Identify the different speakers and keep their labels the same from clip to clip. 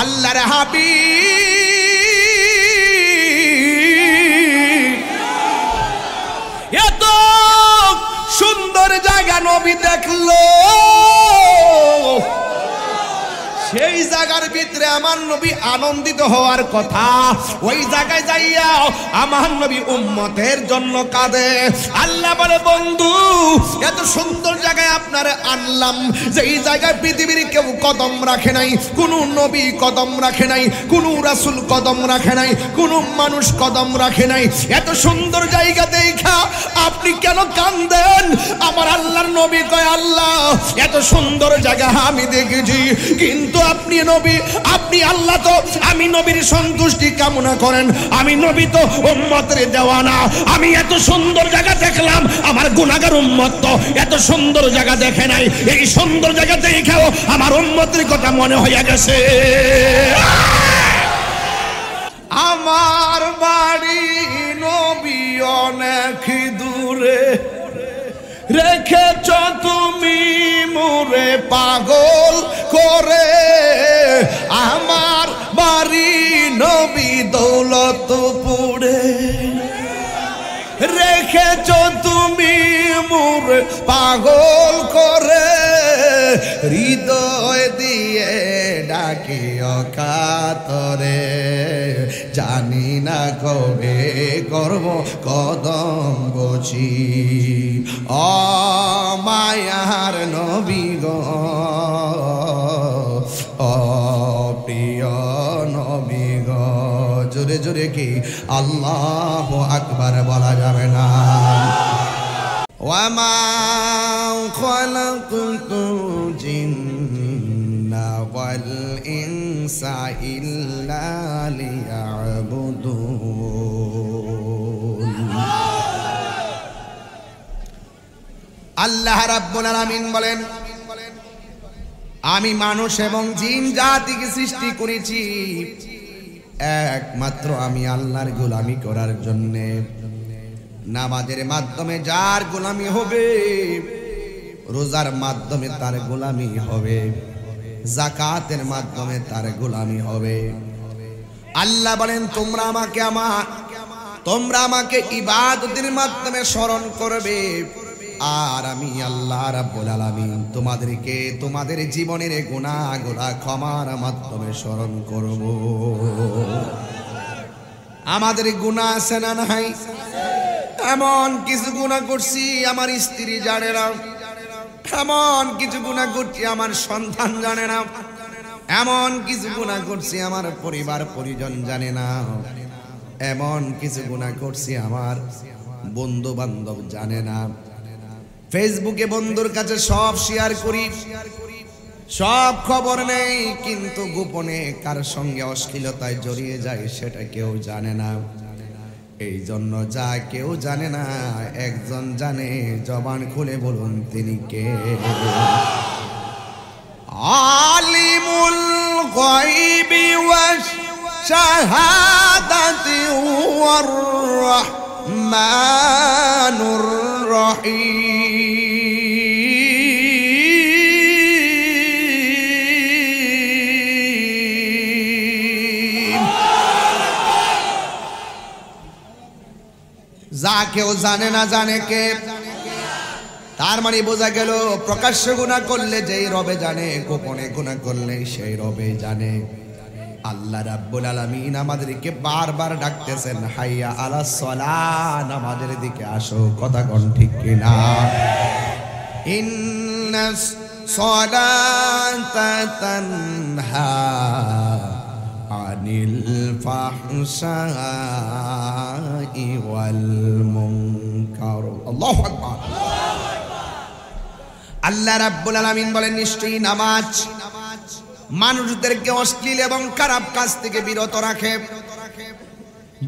Speaker 1: আল্লাহর হাবিব এত সুন্দর জায়গা নবী দেখলো, সেই জায়গার ভিতরে আমার নবী আনন্দিত হওয়ার কথা, ওই জায়গায় যাইয়া আমার নবী উম্মতের জন্য কাঁদে। আল্লাহ বলে, বন্ধু এত সুন্দর জায়গায় আপনারে আনলাম, যে এই জায়গায় পৃথিবীর কেউ কদম রাখে নাই, কোনো নবী কদম রাখে নাই, কোনো রাসূল কদম রাখে নাই, কোনো মানুষ কদম রাখে নাই। এত সুন্দর জায়গা দেখা আপনি কেন কাঁদেন? আমার আল্লাহর নবী কয়, আল্লাহ এত সুন্দর জায়গা আমি দেখেছি, কিন্তু আপনি নবী, আপনি আল্লাহ, তো আমি নবীর সন্তুষ্টি কামনা করেন, আমি নবী তো উম্মতের দেওয়ানা। আমি এত সুন্দর জায়গা দেখলাম, আমার গুনাহগার উম্মত তো এত সুন্দর জায়গা দেখে নাই, এই সুন্দর জায়গা দেখেও আমার উম্মতের কথা মনে হয়ে গেছে। আমার বাড়ি নবী অনেক দূরে, রেখেছ তুমি মোরে পাগল করে। আমার বাড়ি নবী দৌলতপুরে, রেখেছ তুমি মোরে পাগল করে। হৃদয় দিয়ে ডাকি অকাতরে, জানি না কবে করব কদম বসি। ও মায়ার নবী গো, ও প্রিয় নবী গো, জোরে জোরে কি আল্লাহু আকবার বলা যাবে না? ওয়ামা খালাকতুল জিন্না ওয়াল ইনসা ইল্লা লিয়াবুদুন। আল্লাহ রাব্বুল আলামিন বলেন, আমি মানুষ এবং জিন জাতিকে সৃষ্টি করেছি একমাত্র আমি আল্লাহর গোলামি করার জন্য। নামাজের মাধ্যমে যার গোলামি হবে, রোজার মাধ্যমে তার গোলামি হবে, যাকাতের মাধ্যমে তার গোলামি হবে। আল্লাহ বলেন, তোমরা আমাকে ইবাদতের মাধ্যমে স্মরণ করবে, আর আমি আল্লাহ রাব্বুল আলামিন তোমাদেরকে তোমাদের জীবনের গুনাহগুলো ক্ষমার মাধ্যমে স্মরণ করব। আমাদের গুনাহ আছে না নাই? এমন কিছু গুনাহ করছি আমার স্ত্রী জানে না, এমন কিছু গুনাহ করছি আমার সন্তান জানে না, এমন কিছু গুনাহ করছি আমার পরিবার পরিজন জানে না, এমন কিছু গুনাহ করছি আমার বন্ধু বান্ধব জানে না। ফেসবুকে বন্ধুর কাছে সব শেয়ার করি, সব খবর নেই, কিন্তু গোপনে কার সঙ্গে অশ্লীলতায় জড়িয়ে যায় সেটা কেউ জানে না। এই জন্য যা কেউ জানে না, একজন জানে, জবান খুলে বলুন তিনি কে? আলিমুল গায়বি ওয়াশ শাহাদাতি ওয়ার রাহমানুর রহিম। যা কেউ জানে না, জানে কে? তার মানে বোঝা গেল, প্রকাশ্য গুনাহ করলে যেই রবে জানে, গোপনে গুনাহ করলে সেই রবে জানে। আল্লাহ রাব্বুল আলামিন আমাদেরকে বারবার ডাকতেছেন, হাইয়া আলাস সালাহ, নামাজের দিকে আসো। কথা কোন ঠিক কিনা? ইন্নাস সালাতা তানহা আনিল ফাহশাই ওয়াল মুনকার। আল্লাহু আকবার। আল্লাহ রাব্বুল আলামিন বলেন, নিশ্চয়ই নামাজ মানুষদেরকে অশ্লীল এবং খারাপ কাজ থেকে বিরত রাখে।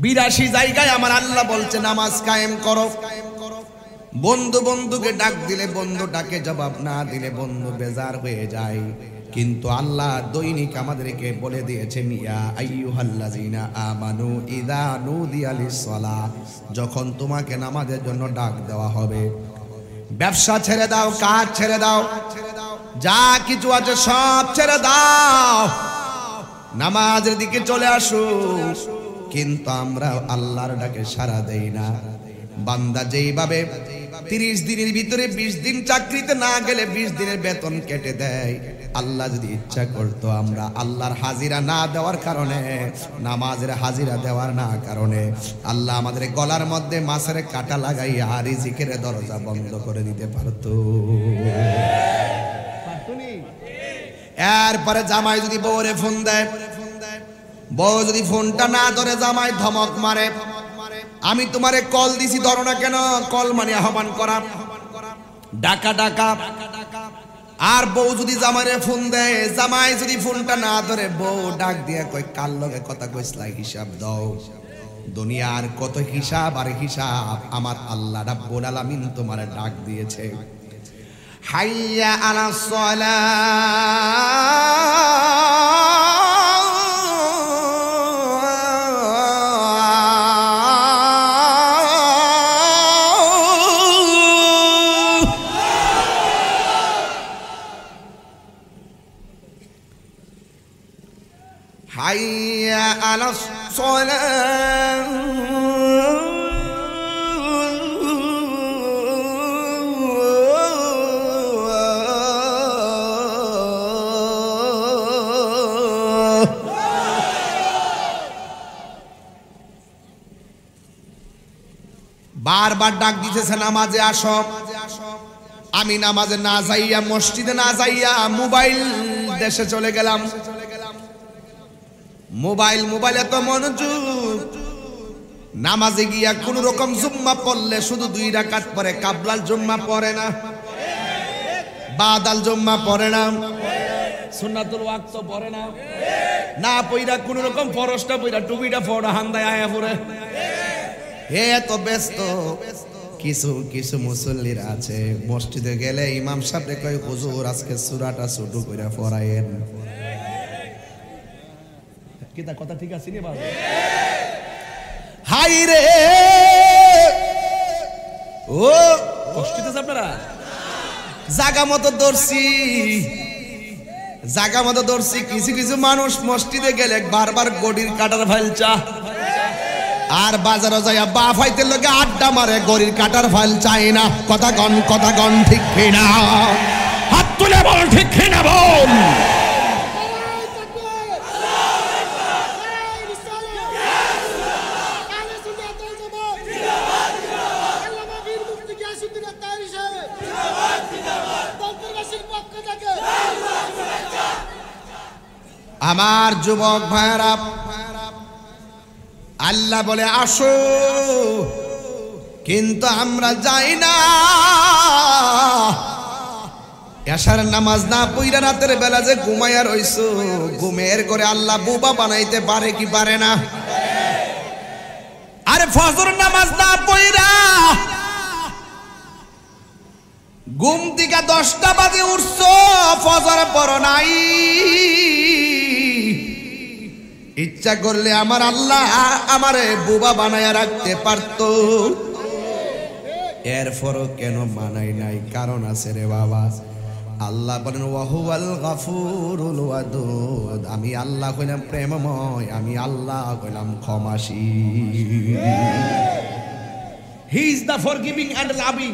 Speaker 1: 82 জায়গায় আমার আল্লাহ বলছে নামাজ কায়েম করো। বন্ধুকে ডাক দিলে বন্ধু ডাকে জবাব না দিলে বন্ধু বেজার হয়ে যায়, কিন্তু আল্লাহ দৈনিক আমাদেরকে বলে দিয়েছে, মিয়া আইয়ুহাল্লাযিনা আমানু ইযা নুদিয়া লিস-সালাহ, যখন তোমাকে নামাজের জন্য ডাক দেওয়া হবে, ব্যবসা ছেড়ে দাও, কাজ ছেড়ে দাও, যা কিছু আছে সব ছেড়ে দাও, নামাজের দিকে চলে আসো, কিন্তু আমরা আল্লাহর ডাকে সাড়া দেই না। বান্দা যেইভাবে 30 দিনের ভিতরে 20 দিন চাকরিতে না গেলে 20 দিনের বেতন কেটে দেয়, আল্লাহ যদি ইচ্ছা করতো আমরা আল্লাহর হাজিরা না দেওয়ার কারণে, নামাজের হাজিরা দেওয়ার না কারণে আল্লাহ আমাদের গলার মধ্যে মাছের কাঁটা লাগাইয়া রিজিকের দরজা বন্ধ করে দিতে পারতো। এরপরে জামাই যদি বউরে ফোন দেয়, বউ যদি ফোনটা না ধরে জামাই ধমক মারে, আমি তোমারে কল দিছি ধরো না কেন, কল মানে আহ্বান করা, ডাকা ডাকা। আর বউ যদি জামাইরে ফোন দেয়, জামাই যদি ফোনটা না ধরে বউ ডাক দিয়ে কয় কার লগে কথা কইছলা, হিসাব দাও। দুনিয়ার কত হিসাব আর হিসাব আমার আল্লাহ রাব্বুল আলামিন তোমারে ডাক দিয়েছে। হাইয়া আলাস সালাহ, হাইয়া আলাস সালাহ, বারবার ডাক দিতেছে নামাজে আসো। আমি নামাজে না যাইয়া, মসজিদে না যাইয়া মোবাইল দেশে চলে গেলাম। মোবাইলে তো মনোযোগ, নামাজে গিয়া কোন রকম জুম্মা পড়লে শুধু 2 রাকাত পরে, কাবলাল জুম্মা পড়ে না, বাদাল জুম্মা পড়ে না, সুন্নাতুল ওয়াক্ত পড়ে না, না পইরা কোন রকম ফরজটা পইরা টুপিটা পড়া হান্দায় আয়া পড়ে। এত ব্যস্ত। কিছু কিছু মুসল্লিরা আছে মসজিদে গেলে ইমাম সাহেব কয় হুজুর আজকে সূরাটা ছোট কইরা পড়ায়েন। কি তা কথা ঠিক আছে নি বাবা? হাই রে, ও কষ্ট দিতেছে আপনারা। জায়গা মতো ধরছি। কিছু কিছু মানুষ মসজিদে গেলে বারবার গড়ির কাটার ফাইল চা, আর বাজারে যাইয়া বা ফাইতে লোকে আড্ডা মারে, গড়ির কাটার ফাইল চাই না। কথা গণ ঠিক কিনা? হাত তুলে বল ঠিক কিনা বল। আমার যুবক ভাইরা, আল্লাহ বলে আসো, কিন্তু আমরা যাই না। এশার নামাজ না পইরা রাতের বেলা যে ঘুমাইয়া রইছো, ঘুমের করে আল্লাহ বোবা বানাইতে পারে কি পারে না? আরে ফজর নামাজ না পইরা ঘুম থেকে 10টা বাজে উঠছো, ফজর পড়ো নাই। ইচ্ছা করলে আমার আল্লাহ আমারে বোবা বানায়া রাখতে পারতো, এরপরও কেন বানাই নাই? কারণ আছে রে বাবা। আল্লাহ বলেন ওয়াহুয়াল গাফুরুল ওয়াদুদ, আমি আল্লাহ কইলাম প্রেমময়, আমি আল্লাহ কইলাম ক্ষমাশীল। He is the forgiving and loving.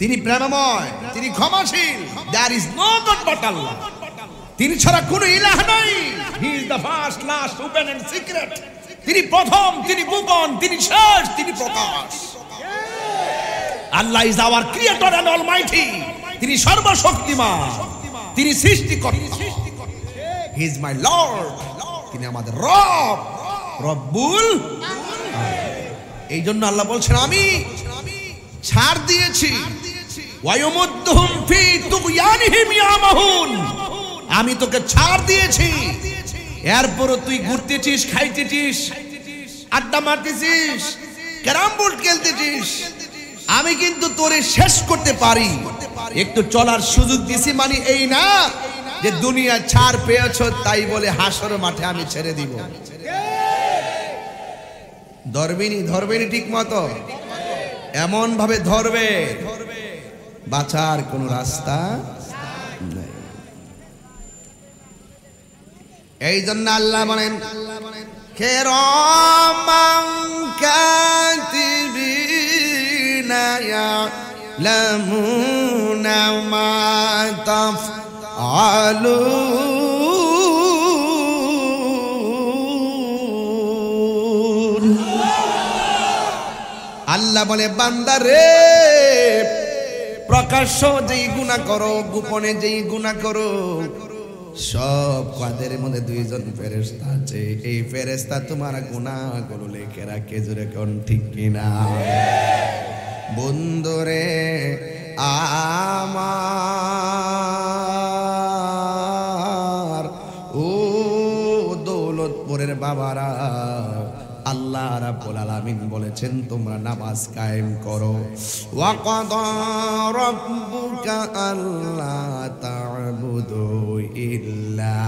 Speaker 1: তিনি প্রেমময়, তিনি ক্ষমাশীল। There is no god but Allah. তিনি ছাড়া কোনো ইলাহ নাই। He is the first, last, open and secret. তিনি প্রথম, তিনি গোপন, তিনি শেষ, তিনি প্রকাশ। Allah is our creator and almighty. তিনি সর্বশক্তিমান, তিনি সৃষ্টিকর্তা। হি ইজ মাই লর্ড, তিনি আমাদের রব, রব্বুল। এই জন্য আল্লাহ বলছেন আমি ছাড় দিয়েছি। ওয়ায়ুমুদ্দুহুম ফি তুগয়ানিহিম ইয়ামাহুন, আমি তোকে ছাড় দিয়েছি। এরপর তুই ঘুরতেছিস, খাইতেছিস, আড্ডা মারতেছিস, ক্যারাম বোর্ড খেলতেছিস। আমি কিন্তু তোরে শেষ করতে পারি। একটু চলার সুযোগ দিছি, মানে এই না যে দুনিয়া ছাড় পেয়েছ তাই বলে হাসর মাঠে আমি ছেড়ে দিব। ধরবেনি ঠিক মতো, এমন ভাবে ধরবে বাঁচার কোন রাস্তা নাই। এই জন্য আল্লাহ বলেন কিরামান কাতিবিনা ইয়ালামুনা মা তাফআলুন। আল্লাহ বলে বান্দা রে, প্রকাশ্য যেই গুনাহ করো, গোপনে যেই গুনাহ করো, সব কাদের মধ্যে দুইজন ফেরেশতা আছে। এই ফেরেশতা তোমার গুনাহগুলো লিখে রাখে। জোরে কোন ঠিক কিনা? বন্ধুরে আমার, ও দৌলতপুরের বাবারা, আল্লাহ রাব্বুল আলামিন বলেছেন তোমরা নামাজ কায়েম করো। ওয়া ক্বাদা রাব্বুকা আল্লা তা'বুদু ইল্লা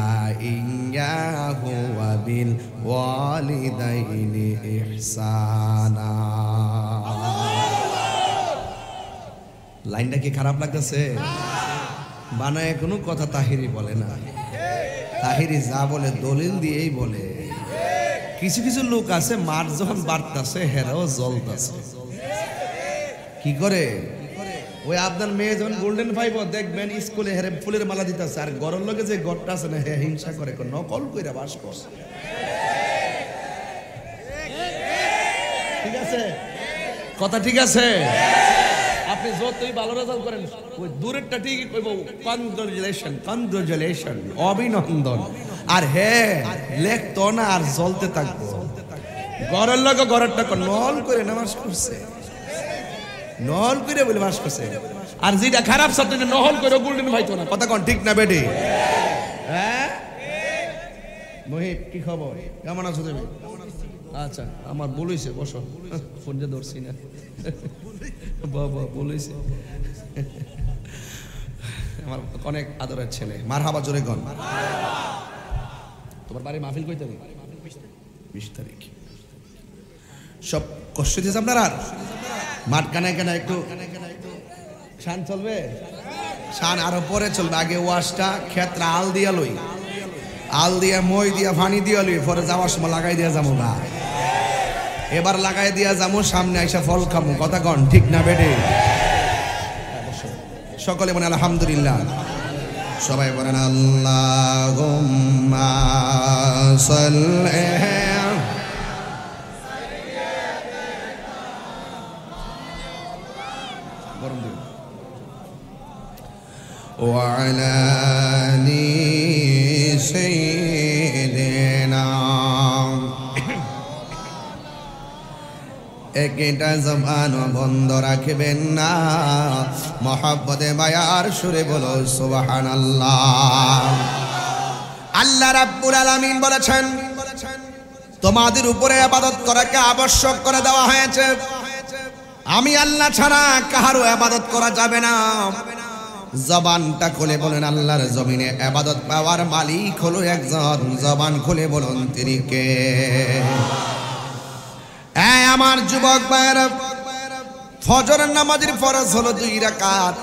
Speaker 1: ইয়্যাহু ওয়া বিল ওয়ালিদাইনি ইহসানা। লাইনটা কি খারাপ লাগতেছে? বানায় কোনো কথা তাহিরি বলে না। তাহিরি যা বলে দলিল দিয়েই বলে। কিছু কিছু লোক আছে মার যখন বাড়তাছে হেরাও জ্বলতাছে। কি করে? ওই আপনার মেয়ে যখন গোল্ডেন পাইব দেখবেন স্কুলে হেরে ফুলের মালা দিতেছে, আর গরম লগে যে গড়টা আছে না হে হিংসা করে, নকল কইরা বাস করছে। ঠিক আছে কথা? ঠিক আছে। আপনি যতই ভালো রেজাল্ট করেন, ওই দূরেরটা ঠিকই কইব কনগ্রাচুলেশন, কনগ্রাচুলেশন, অভিনন্দন। আর হ্যাঁ লেখতো না, আর জ্বলতে থাকবো। ঘরের লোক ঘরেরটা নল করে নামাজ করছে, নল করে বলে বাস করছে। আর যেটা খারাপ ছাত্র নহল করে গোল্ডেন ভাইতো না। কথা কোন ঠিক না বেটি? হ্যাঁ মহিব কি খবর? কেমন আছো তুমি? আচ্ছা আমার বলেছে বসো, ফোন যে ধরছি না বাবা বলেছে। আমার অনেক আদরের ছেলে। মারহাবা জোরে গন। তোমার বাড়ি মাহফিল কই তারিখ? 20 তারিখ। সব কষ্ট দিয়েছে আপনার। আর মাঠ কানায় কানায় একটু শান চলবে, শান আরো পরে চলবে। আগে ওয়াশটা ক্ষেত্রে আল দিয়া লই, আল দিয়া মই দিয়া পানি দিয়া লই, পরে যাওয়ার সময় লাগাই দিয়া যাবো না। এবার লাগাই দিয়া যাবো, সামনে আইসা ফল খামো। কথা কন ঠিক না বেটে? সকলে বলেন আলহামদুলিল্লাহ। সবাই বলেন আল্লাহুম্মা সাল্লি ওয়া আলা আলি সাইয়্যিদিনা। একটা জবান বন্ধ রাখবেন না, মহব্বতে মায়ার সুরে বলো সুবহানাল্লাহ। আল্লাহ রাব্বুল আলামিন বলেছেন তোমাদের উপরে ইবাদত করাকে আবশ্যক করে দেওয়া হয়েছে। আমি আল্লাহ ছাড়া কারো ইবাদত করা যাবে না। জবানটা খুলে বলেন আল্লাহর জমিনে ইবাদত পাওয়ার মালিক হলো একজন। জবান খুলে বলুন তিনি কে? আমার যুবক ভাইরা, ফজরের নামাজের ফরজ হলো 2 রাকাত,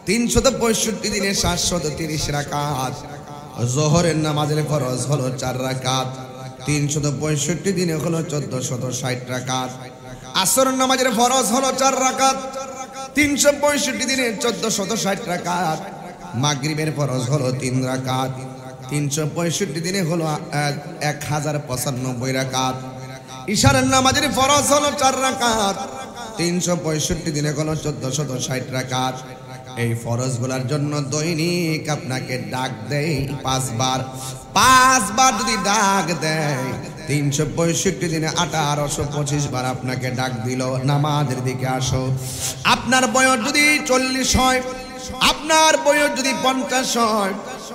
Speaker 1: 365 দিনে 730 রাকাত। যোহরের নামাজের ফরজ হলো 4 রাকাত, 365 দিনে হলো 1460 রাকাত। আসরের নামাজের ফরজ হলো 4 রাকাত, 365 দিনে 1460 রাকাত। মাগরিবের ফরজ হলো 3 রাকাত, 365 দিনে হলো 1095 রাকাত। ইশারের নামাজের ফরজ হলো 4 রাকাত, 365 দিনে হলো 1460 রাকাত। এই ফরজগুলোর জন্য দৈনিক আপনাকে ডাক দেয় 5 বার। 5 বার যদি ডাক দেয় 365 দিনে 1825 বার আপনাকে ডাক দিল নামাজের দিকে আসো। আপনার বয়স যদি 40 হয়, আপনার বয়স যদি 50 হয়,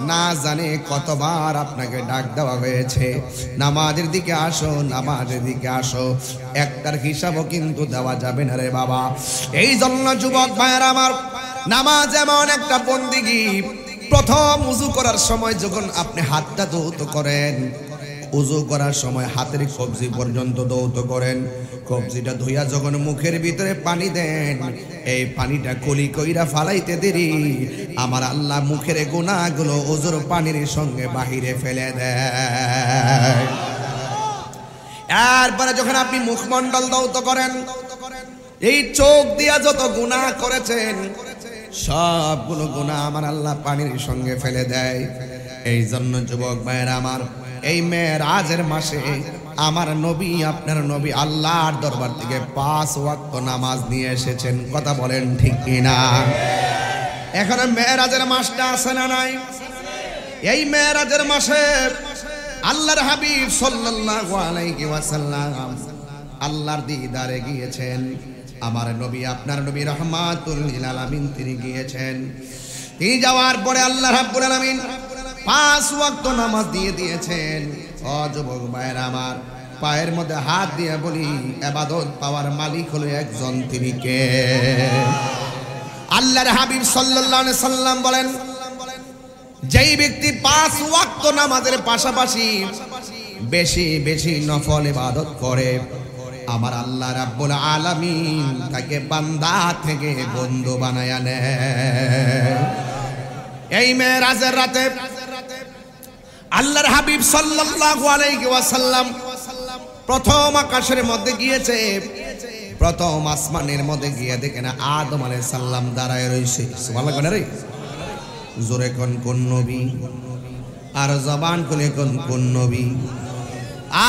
Speaker 1: না জানে কতবার আপনাকে ডাক দেওয়া হয়েছে নামাজের দিকে আসো, নামাজের দিকে আসো। একটার হিসাবও কিন্তু দেওয়া যাবে না রে বাবা। এই জন্য যুবক ভাইয়েরা আমার, নামাজ এমন একটা বন্দিগি। প্রথম উযু করার সময় যখন আপনি হাতটা ধৌত করেন, উযু করার সময় হাতের কবজি পর্যন্ত ধৌত করেন। কবজিটা ধুইয়া যখন মুখের ভিতরে পানি দেন, এই পানিটা কলি কইরা ফালাইতে দেরি আমার আল্লাহ মুখের গুনাহগুলো উযুর পানির সঙ্গে বাহিরে ফেলে দেয়। এরপরে যখন আপনি মুখমণ্ডল ধৌত করেন, এই চোখ দিয়া যত গুনাহ করেছেন সবগুলো গুনাহ আমার আল্লাহ পানির সঙ্গে ফেলে দেয়। এই জন্য যুবক ভাইয়েরা আমার, এই মেরাজের মাসে আমার নবী, আপনার নবী আল্লাহর দরবার থেকে 5 ওয়াক্ত নামাজ নিয়ে এসেছেন। কথা বলেন ঠিক কিনা? এখন মেরাজের মাসটা আছে না নাই? এই মেরাজের মাসে আল্লাহর হাবিব সাল্লাল্লাহু আলাইহি ওয়াসাল্লাম আল্লাহর দিদারে গিয়েছেন। আমার নবী, আপনার নবী রাহমাতুল লিল আলামিন তিনি গিয়েছেন। তিনি যাওয়ার পরে আল্লাহ রাব্বুল আলামিন 5 ওয়াক্ত নামাজ দিয়ে দিয়েছেন। ও যুবক ভাইরা আমার, পায়ের মধ্যে হাত দিয়ে বলি, ইবাদত পাওয়ার মালিক হলো একজন, তিনি কে? আল্লাহর হাবিব সাল্লাল্লাহু আলাইহি সাল্লাম বলেন, যেই ব্যক্তি 5 ওয়াক্ত নামাজের পাশাপাশি বেশি বেশি নফল ইবাদত করে, আমার আল্লাহ রাব্বুল আলামিন তাকে বান্দা থেকে বন্ধু বানায়া নেয়। এই মেরাজের রাতে আল্লাহর হাবিব সাল্লাল্লাহু আলাইহি ওয়াসাল্লাম প্রথম আকাশের মধ্যে গিয়েছে। প্রথম আসমানের মধ্যে গিয়ে দেখেন আদম আলাইহিস সালাম দাঁড়ায় রইছে। সুবহানাল্লাহ রে, জোরে কোন নবী? আর জবান খুলে কোন নবী?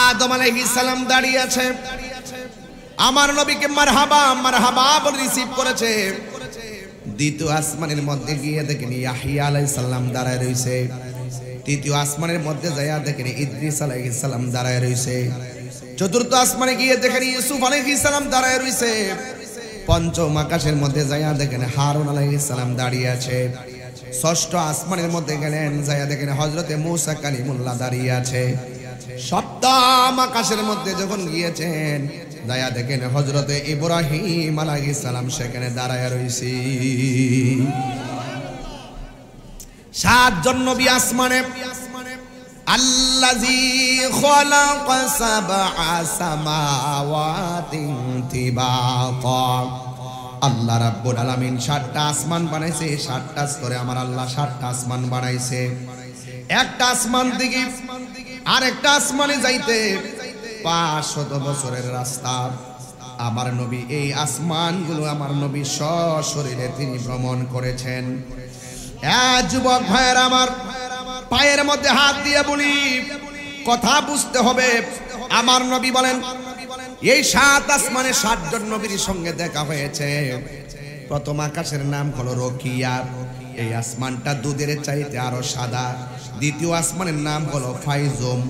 Speaker 1: আদম আলাইহিস সালাম দাঁড়িয়ে আছে, আমার নবীকে মারহাবা মারহাবা বলে রিসিভ করেছে। দ্বিতীয় আসমানের মধ্যে গিয়ে দেখেন ইয়াহইয়া আলাইহিস সালাম দাঁড়ায় রইছে। তৃতীয় আসমানের মধ্যে যাইয়া দেখেন ইদ্রিস আলাইহিস সালাম দাঁড়ায় রইছে। চতুর্থ আসমানে গিয়ে দেখেন ইউসুফ আলাইহিস সালাম দাঁড়ায় রইছে। পঞ্চম আকাশের মধ্যে যাইয়া দেখেন হারুন আলাইহিস সালাম দাঁড়িয়ে আছে। ষষ্ঠ আসমানের মধ্যে গেলেন, যাইয়া দেখেন হযরতে মূসা কালিমুল্লাহ দাঁড়িয়ে আছে। সপ্তম আকাশের মধ্যে যখন গিয়েছেন, যাইয়া দেখেন হযরতে ইব্রাহিম আলাইহিস সালাম সেখানে দাঁড়ায় রইছে। 7 জন নবী আসমানে। আল্লাযী খালাকা সাবআ সামাওয়াতিন তিবাকা, আল্লাহ রাব্বুল আলামিন 7টা আসমান বানাইছে। 7টা স্তরে আমার আল্লাহ 7টা আসমান বানাইছে। একটা আসমান থেকে আরেকটা আসমানে যাইতে 500 বছরের রাস্তা। আমার নবী এই আসমানগুলো আমার নবী সশরীরে তিনি ভ্রমণ করেছেন। যুবক ভাইয়ের আমার, পায়ের মধ্যে হাত দিয়ে বলি, কথা বুঝতে হবে। আমার নবী বলেন, এই 7 আসমানে 7 জন নবীর সঙ্গে দেখা হয়েছে। প্রথম আকাশের নাম হলো রকিয়া, এই আসমানটা দুধের চাইতে আরো সাদা। দ্বিতীয় আসমানের নাম হলো ফাইজুম,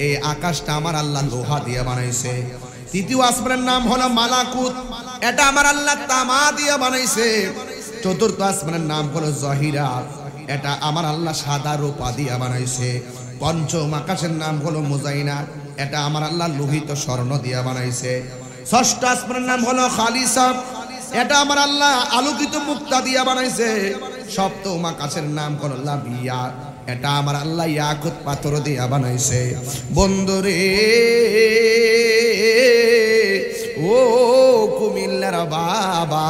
Speaker 1: এই আকাশটা আমার আল্লাহ লোহা দিয়ে বানাইছে। তৃতীয় আসমানের নাম হলো মালাকুত, এটা আমার আল্লাহ তামা দিয়ে বানাইছে। চতুর্থ আসমানের নাম হলো জহিরা, এটা আমার আল্লাহ সাদা রূপা দিয়ে বানাইছে। পঞ্চম আকাশের নাম হলো মুজাইনা, এটা আমার আল্লাহ লোহিত স্বর্ণ দিয়ে বানাইছে। ষষ্ঠ আসমানের নাম হলো খালিসা, এটা আমার আল্লাহ আলোকিত মুক্তা দিয়ে বানাইছে। সপ্তম আকাশের নাম হলো লাবিয়া, এটা আমার আল্লাহ ইয়াকুত পাথর দিয়ে বানাইছে। বন্ধুরে ও কুমিল্লার বাবা,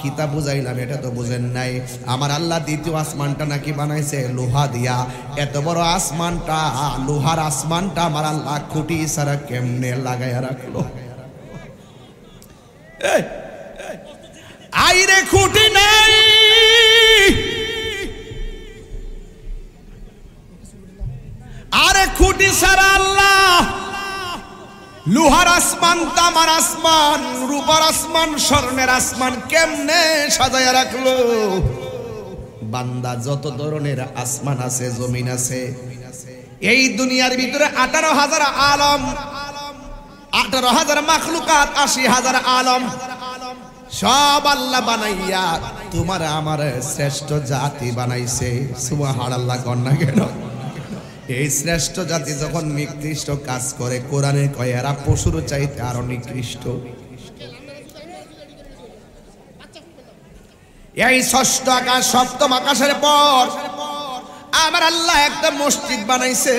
Speaker 1: কিতা বুঝাইলাম এটা তো বুঝেন নাই। আমার আল্লাহ দ্বিতীয় আসমানটা নাকি বানাইছে লোহা দিয়া। এত বড় আসমানটা, লোহার আসমানটা আমার আল্লাহ খুঁটি ছাড়া কেমনে লাগাইয়া রাখলো? আইরে খুঁটি নাই, আরে খুঁটি ছাড়া আল্লাহ লোহার আসমান, তামার আসমান, রূপার আসমান, স্বর্ণের আসমান কেমনে সাজায়া রাখলো? বান্দা, যত ধরনের আসমান আছে, জমিন আছে, এই দুনিয়ার ভিতরে 18,000 আলম, 18,000 মাখলুকাত, 80,000 আলম, সব আল্লাহ বানাইয়া তোমার আমার শ্রেষ্ঠ জাতি বানাইছে। সুবহানাল্লাহ কন্যা কেন? এই শ্রেষ্ঠ জাতি যখন নিকৃষ্ট কাজ করে, কোরআনে কয় এরা পশুর চাইতে আরো নিকৃষ্ট। এই ষষ্ঠ আকাশ, সপ্তম আকাশের পর আমার আল্লাহ একটা মসজিদ বানাইছে।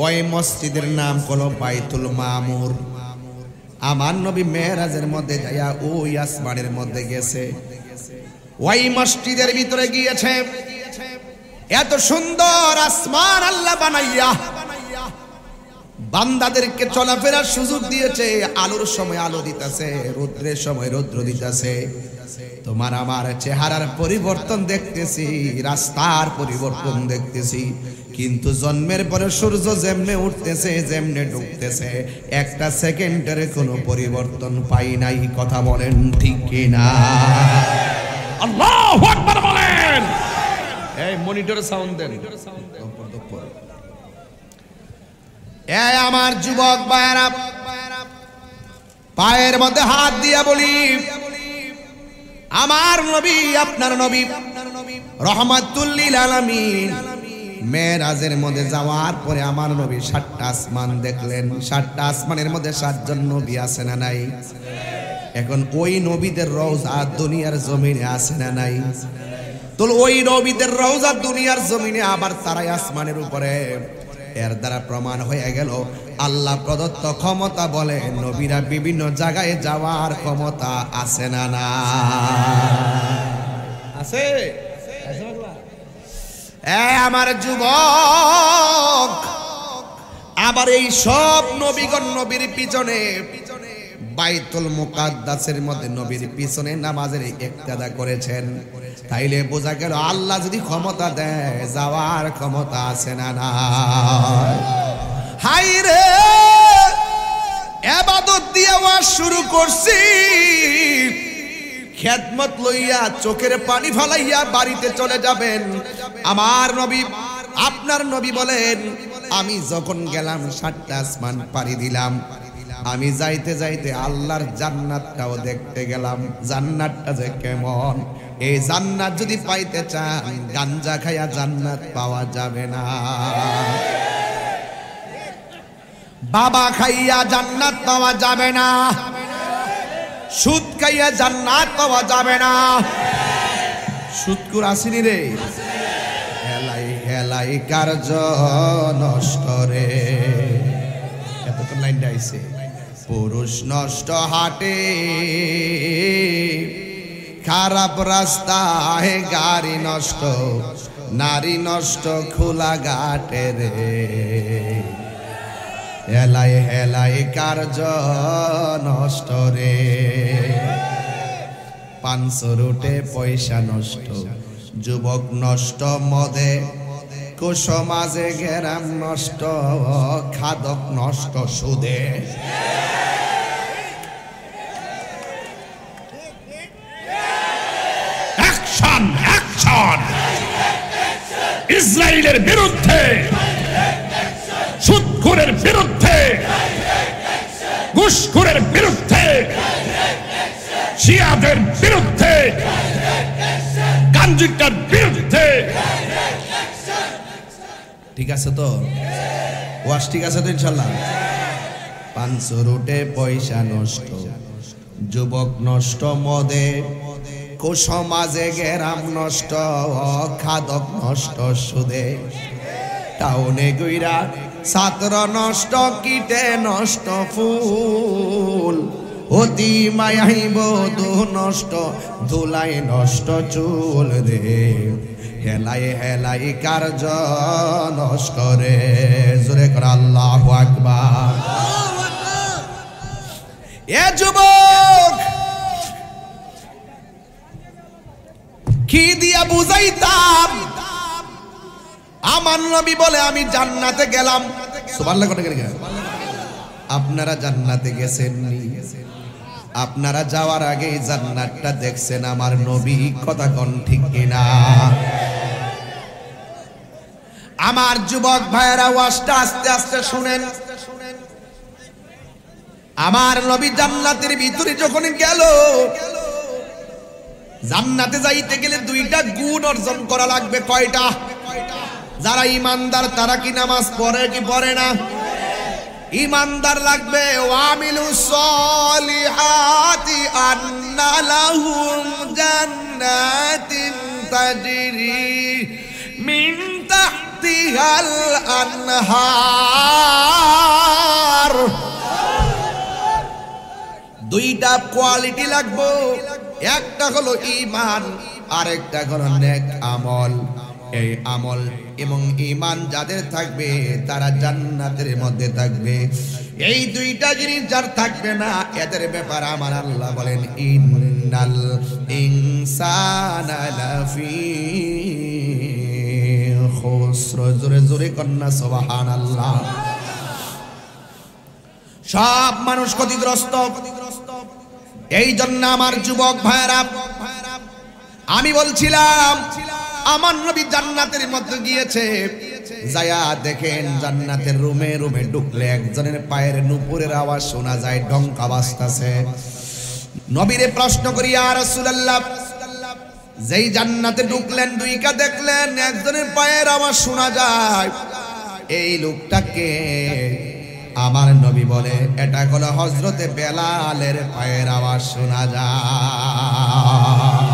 Speaker 1: ওই মসজিদের নাম হলো বাইতুল মামুর। আমার নবী মেরাজের মধ্যে যাইয়া ওই আসমানের মধ্যে গেছে, ওই মসজিদের ভিতরে গিয়েছে। এত সুন্দর আসমান আল্লাহ বানাইয়া বান্দাদেরকে চলাফেরার সুযোগ দিয়েছে। আলোর সময় আলো দিতেছে, রৌদ্রের সময় রৌদ্র দিতেছে। তোমার আমার চেহারার পরিবর্তন দেখতেছি, রাস্তার পরিবর্তন দেখতেছি, কিন্তু জন্মের পরে সূর্য যেমনে উঠতেছে যেমনে ঢুকতেছে একটা সেকেন্ডের কোনো পরিবর্তন পাই নাই। কথা বলেন ঠিক কিনা? আল্লাহু আকবার বলেন। এই মনিটরে সাউন্ড দেন। এই আমার যুবক ভাইরা, পায়ের মধ্যে হাত দিয়া বলি, আমার নবী, আপনার নবী রহমাতুল লিল আলামিন মেরাজের মধ্যে যাওয়ার পরে আমার নবী 7টা আসমান দেখলেন। 7টা আসমানের মধ্যে 7 জন নবী আছে না নাই? এখন ওই নবীদের রওজা দুনিয়ার জমিনে আছে না নাই? তো ওই নবীদের রওজা দুনিয়ার জমিনে, আবার তারাই আসমানের উপরে। এর দ্বারা প্রমাণ হয়ে গেল আল্লাহ প্রদত্ত ক্ষমতা বলে নবীরা বিভিন্ন জায়গায় যাওয়ার ক্ষমতা আছে না না? আছে? আমার যুবক, আবার এই সব নবীগণ নবীর পিছনে বাইতুল মুকাদ্দাসের মধ্যে নবীর পিছনে নামাজের ইক্তেদা করেছেন। তাইলে বোঝা গেল আল্লাহ যদি ক্ষমতা দেয় যাওয়ার ক্ষমতা আছে না না? হাই রে, ইবাদত দিয়ে ওয়াজ শুরু করছি, খেদমত লইয়া চোখের পানি ফালাইয়া বাড়িতে চলে যাবেন। আমার নবী, আপনার নবী বলেন, আমি যখন গেলাম 7টা আসমান পাড়ি দিলাম, আমি যাইতে যাইতে আল্লাহর জান্নাতটাও দেখতে গেলাম। জান্নাতটা যে কেমন, এই জান্নাত যদি পাইতে চান গাঞ্জা খাইয়া জান্নাত পাওয়া যাবে না, বাবা খাইয়া জান্নাত পাওয়া যাবে না, সুদ খাইয়া জান্নাত পাওয়া যাবে না। সুদকুর আসিনি রে, হেলাই হেলাই কার্য নষ্ট রে। এতক্ষণ লাইনটা আইছে। পুরুষ নষ্ট হাটে, খারাপ রাস্তায় গাড়ি নষ্ট, নারী নষ্ট খোলা ঘাটে রে। হেলাই হেলাই কার্য নষ্ট রে। 500 রুটে পয়সা নষ্ট, যুবক নষ্ট মদে, কুসমাজে গেরাম নষ্ট, খাদক নষ্ট সুদে। অ্যাকশন অ্যাকশন ইসরায়েলের বিরুদ্ধে, সুদখোরের বিরুদ্ধে, ঘুষখোরের বিরুদ্ধে, শিয়াদের বিরুদ্ধে, গাঞ্জিটার বিরুদ্ধে। ঠিক আছে তো? ওয়াজ ঠিক আছে তো ইনশাল্লাহ? 500 রুটে পয়সা নষ্ট, যুবক নষ্ট মদে, কুসমাজে গেরাম নষ্ট, খাদক নষ্ট সুদে। টাউনে গইরা ছাত্র নষ্ট, কীটে নষ্ট ফুল, অতি মায়াইব দু নষ্ট, ধুলাই নষ্ট চুল রে। হেলাই হেলাই কার্য নষ্ট রে। জোরে করে আল্লাহু আকবার। এ যুবক, কি দিয়া বুঝাইতাম? আমার নবী বলে আমি জান্নাতে গেলাম। সুবহানাল্লাহ কোন গেলে? আপনারা জান্নাতে গেছেন নি? আপনারা যাওয়ার আগে জান্নাতটা দেখছেন আমার নবী, কথা কোন ঠিক কিনা? আমার যুবক ভাইয়েরা, ওয়াজটা আস্তে আস্তে শুনেন। আমার নবী জান্নাতের ভিতরে যখন গেল, জান্নাতে যাইতে গেলে 2টা গুণ অর্জন করা লাগবে। কয়টা? যারা ইমানদার তারা কি নামাজ পড়ে কি পড়ে না? ইমানদার লাগবে। ওয়ামিলুস সলিহাতি আন্না লাহুম জান্নাতিন তাজরি মিন তাহতিহাল আনহার। কোয়ালিটি লাগবে। একটা হলো ঈমান, আরেকটা হলো নেক আমল। এই আমল এবং ঈমান যাদের থাকবে তারা জান্নাতের মধ্যে থাকবে। এই দুইটা জিনিস যার থাকবে না, এদের ব্যাপারে আমার আল্লাহ বলেন ইন্নাল ইনসানা লাফি খুসর। জোরে জোরে কন্যা সুবহানাল্লাহ। সব মানুষ ক্ষতিগ্রস্ত। এই জন্য আমার যুবক ভাইরা, আমি বলছিলাম আমার নবী জান্নাতের মধ্যে গিয়েছে, যায়া দেখেন জান্নাতের রুমে রুমে ঢুকলে একজনের পায়ের নুপুরের আওয়াজ শোনা যায়, ডঙ্কা বাজতাছে। নবীরে প্রশ্ন করি, ইয়া রাসূলুল্লাহ, যেই জান্নাতে ঢুকলেন দুইকা দেখলেন একজনের পায়ের আওয়াজ শোনা যায়, এই লোকটাকে? আমার নবী বলে এটা হলো হযরতে বেলালের পায়ের আওয়াজ শোনা যায়।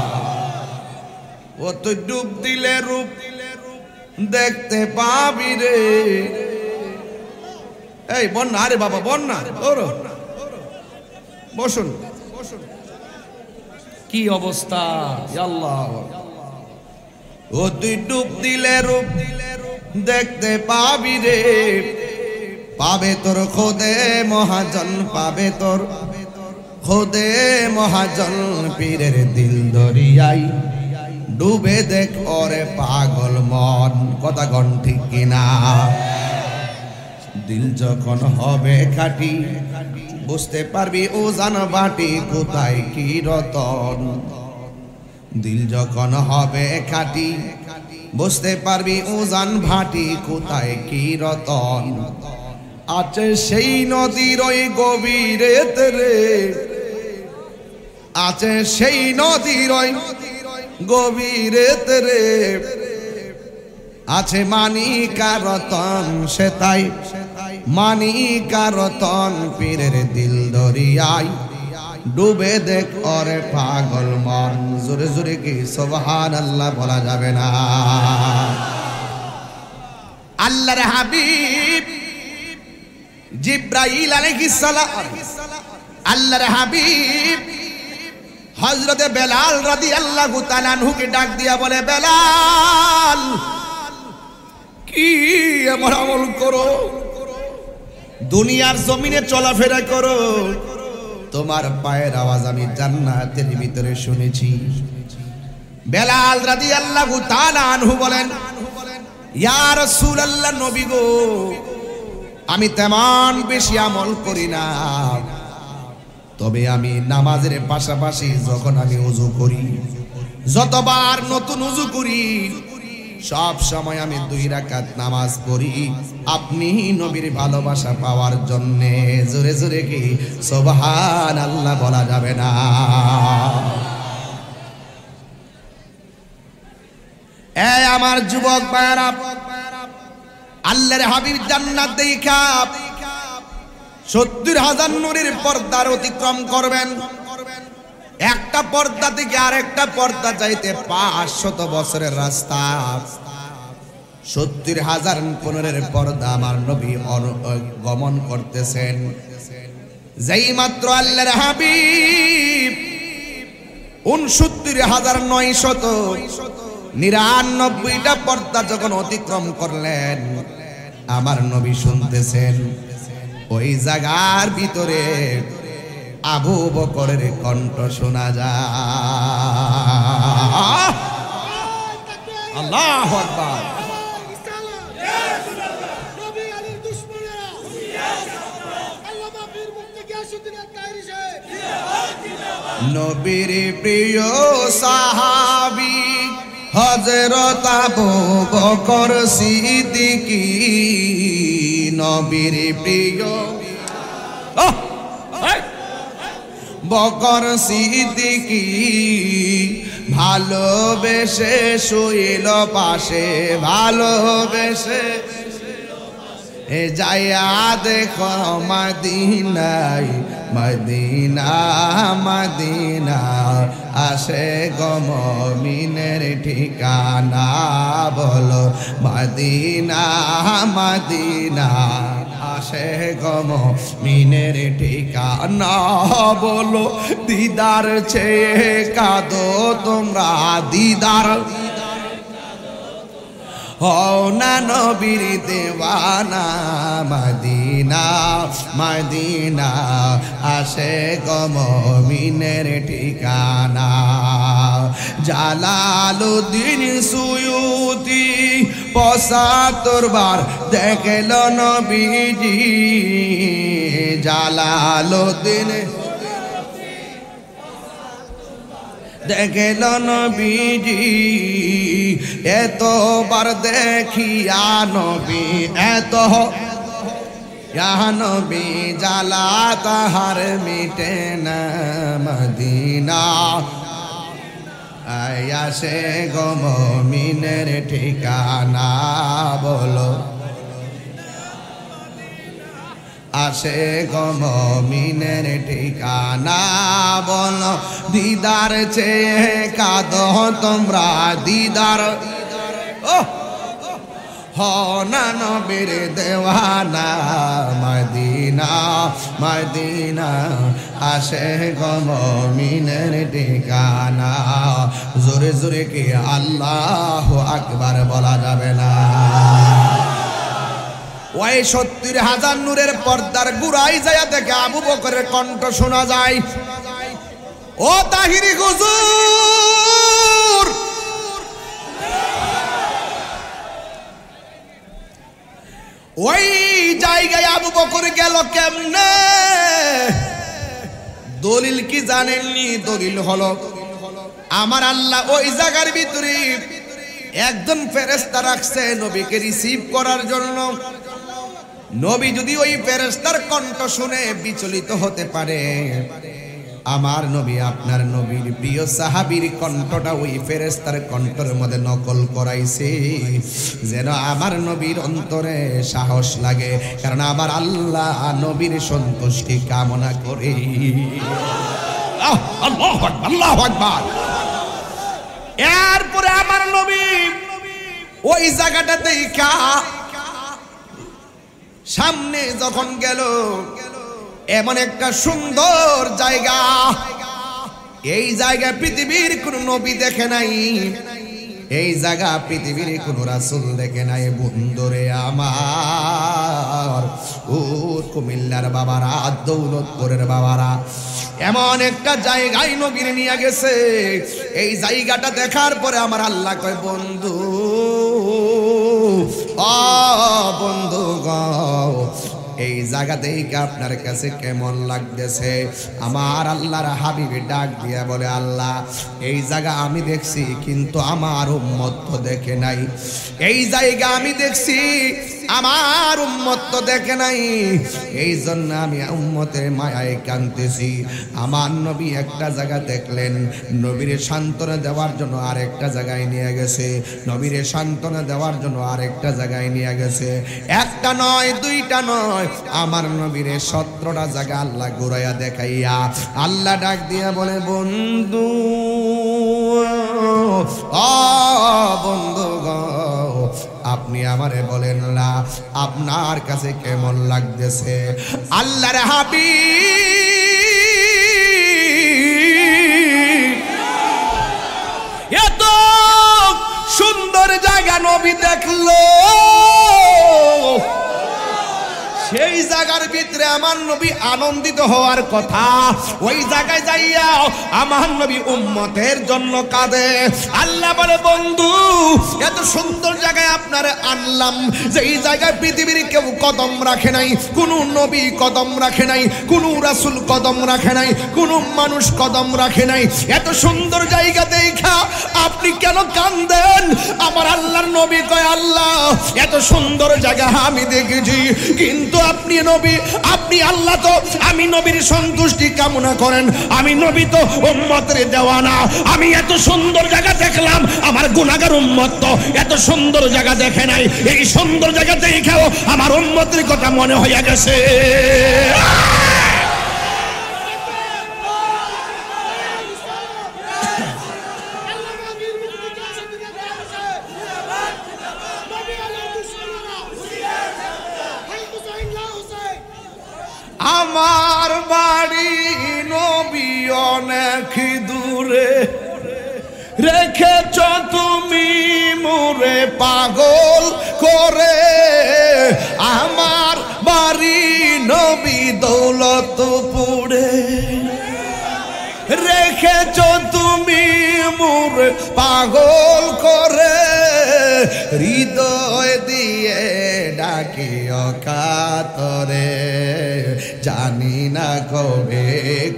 Speaker 1: ও তো ডুব দিলে রূপ দেখতে পাবি রে। এই বন্যা, আরে বাবা বন্যা, বসুন। কি অবস্থা আল্লাহ। ও তুই ডুব দিলে রূপ দেখতে পাবি রে, পাবে তোর খোদে মহাজন, পাবে তোর খোদে মহাজন। পীরের দিল দরিয়াই ডুবে দেখ ওরে পাগল মন। কথা গণ ঠিক কিনা? দিল যখন হবে খাঁটি বুঝতে পারবি ও জান বাটি কোথায় কি রতন। দিল যখন হবে খাঁটি বুঝতে পারবি ও জান ভাটি কোথায় কি রতন। আছে সেই নদীর ওই গভীরেতে রে, আছে সেই নদীর ওই গভীরেতে রে, আছে মানিকা রতন সে তাই মানিকা রতন। পীরের দিল দরিয়ায় ডুবে দেখ ওরে পাগল মন। জোরে জোরে কি সুবহানাল্লাহ বলা যাবে না? আল্লাহর হাবিব জিবরাইল আলাইহিস সালাম, আল্লাহর হাবিব হযরতে বেলাল রাদিয়াল্লাহু তাআলা আনহুকে ডাক দিয়া বলে, বেলাল কি এমন আমল করো, দুনিয়ার জমিনে চলাফেরা করো, তোমার পায়ের আওয়াজ আমি জান্নাতের ভিতরে শুনেছি। বেলাল রাদিয়াল্লাহু তাআলা আনহু বলেন, ইয়া রাসূলুল্লাহ, নবী গো, আমি তেমন বেশি আমল করি না, তবে আমি নামাজের পাশাপাশি যখন আমি ওযু করি, যতবার নতুন ওযু করি, সব সময় আমি 2 রাকাত নামাজ পড়ি আপনি নবীর ভালোবাসা পাওয়ার জন্য। জোরে জোরে কি সুবহানাল্লাহ বলা যাবে না? এই আমার যুবক ভাইরা, আল্লাহর হাবিব জান্নাত দেখা 70,000 নূরের পর্দার অতিক্রম করবেন। একটা পর্দা থেকে আরেকটা পর্দা যাইতে 500 বছরের রাস্তা। 70,000 পনেরের পর্দা আমার নবী গমন করতেছেন। যেই মাত্র আল্লাহর হাবিব 69,999টা পর্দা যখন অতিক্রম করলেন, আমার নবী শুনতেছেন ওই জায়গার ভিতরে আবু বকরের কণ্ঠ শোনা যায়। আল্লাহু আকবার। নবীর প্রিয় সাহাবী হযরত আবু বকর সিদ্দিকী, নবীর প্রিয় বকর সিদ্দিকী, ভালোবেসে শুইল পাশে, ভালোবেসে যাইয়া দেখো মদিনায়, মদিনা মদিনা আসে গো মুমিনের ঠিকানা, বলো মদিনা মদিনা আসে গম মিনের ঠিকানা বলো দিদার চেয়ে কাঁদো তোমরা দিদার হও না নবীর দেওয়ানা মদিনা মদিনা আসে গম মিনের ঠিকানা জালালুদ্দিন সুয়ুতি ৭৫ বার দেখল নবীজি জালালুদ্দিন দেখল নবীজি এতবার দেখিয়া নবী এত নবী জালা তাহার মিটে না মদিনা আসে গম মিনের ঠিকানা বলো আসে গম মিনের ঠিকানা বলো দিদার চেয়ে কাঁদো তোমরা দিদার না নবীর দেওয়ানা মদিনা মদিনা আসে গম মিনের ঠিকানা জোরে জোরে কি আল্লাহু আকবার বলা যাবে না ওই ৭০,০০০ নূরের পর্দার গুড়াই যায় দেখে আবু বকরের কণ্ঠ শোনা যায় ও তাহিরি হুজুর ওই জায়গায় আবু বকর গেল কেমনে দলিল কি জানেননি দলিল হলো আমার আল্লাহ ওই জায়গার ভিতরে একজন ফেরেশতা রাখছে নবীকে রিসিভ করার জন্য নবী যদি ওই ফেরেশতার কণ্ঠ শুনে বিচলিত হতে পারে আমার নবী আপনার নবীর প্রিয় সাহাবীর কণ্ঠটা ওই ফেরেশতার কণ্ঠের মধ্যে নকল করাইছে যেন আমার নবীর অন্তরে সাহস লাগে কারণ আমার আল্লাহ নবীর সন্তুষ্টি কামনা করে আল্লাহু আকবার আল্লাহু আকবার এরপরে আমার নবী ওই জায়গাটা দেখা সামনে যখন গেল এমন একটা সুন্দর জায়গা এই জায়গা পৃথিবীর কোন নবী দেখে নাই এই জায়গা পৃথিবীর কোন রাসূল দেখে নাই বন্ধুরে আমার ও কুমিল্লার বাবারা দৌলতপুরের বাবারা এমন একটা জায়গায় নবীর নিয়ে গেছে এই জায়গাটা দেখার পরে আমার আল্লাহ কয় বন্ধু ও বন্ধু গো এই জায়গা দেখে আপনার কাছে কেমন লাগতেছে আমার আল্লাহর হাবিব ডাক দিয়া বলে আল্লাহ এই জায়গা আমি দেখছি কিন্তু আমার উম্মত তো দেখে নাই এই জায়গা আমি দেখছি আমার উম্মত তো দেখে নাই এই জন্য আমি উম্মতের মায়ায় কাঁদতেছি আমার নবী একটা জায়গা দেখলেন নবীর সান্ত্বনা দেওয়ার জন্য আরেকটা জায়গায় নিয়ে গেছে নবীর সান্ত্বনা দেওয়ার জন্য আরেকটা জায়গায় নিয়ে গেছে একটা নয় দুইটা নয় আমার নবীর ১৭টা জায়গা আল্লাহ ঘুরাইয়া দেখাইয়া আল্লাহ ডাক দিয়া বলে বন্ধু ও বন্ধু গো আপনি আমারে বলেন না আপনার কাছে কেমন লাগতেছে আল্লাহর হাবিব এত সুন্দর জায়গা নবী দেখলো সেই জায়গার ভিতরে আমার নবী আনন্দিত হওয়ার কথা ওই জায়গায় যাইয়া আমার নবী উম্মতের জন্য কাঁদে আল্লাহ বলে বন্ধু এত সুন্দর জায়গায় আপনারে আনলাম যে এই জায়গায় পৃথিবীর কেউ কদম রাখে নাই কোন নবী কদম রাখে নাই কোন রাসূল কদম রাখে নাই কোন মানুষ কদম রাখে নাই এত সুন্দর জায়গা দেখা আপনি কেন কাঁদেন আমার আল্লাহর নবী কয় আল্লাহ এত সুন্দর জায়গা আমি দেখেছি কিন্তু আপনি নবী আপনি আল্লাহ তো আমি নবীর সন্তুষ্টি কামনা করেন আমি নবী তো উম্মতের দেওয়ানা আমি এত সুন্দর জায়গা দেখলাম আমার গুনাহগার উম্মত তো এত সুন্দর জায়গা দেখে নাই এই সুন্দর জায়গা দেখেও আমার উম্মতের কথা মনে হয়ে গেছে আমার বাড়ি নবী অনেক দূরে, রেখেছ তুমি মোরে পাগল করে। আমার বাড়ি নবী দৌলতপুরে, রেখেছ তুমি মোরে পাগল করে। হৃদয় দিয়ে ডাকি অকাতরে, জানি না কবে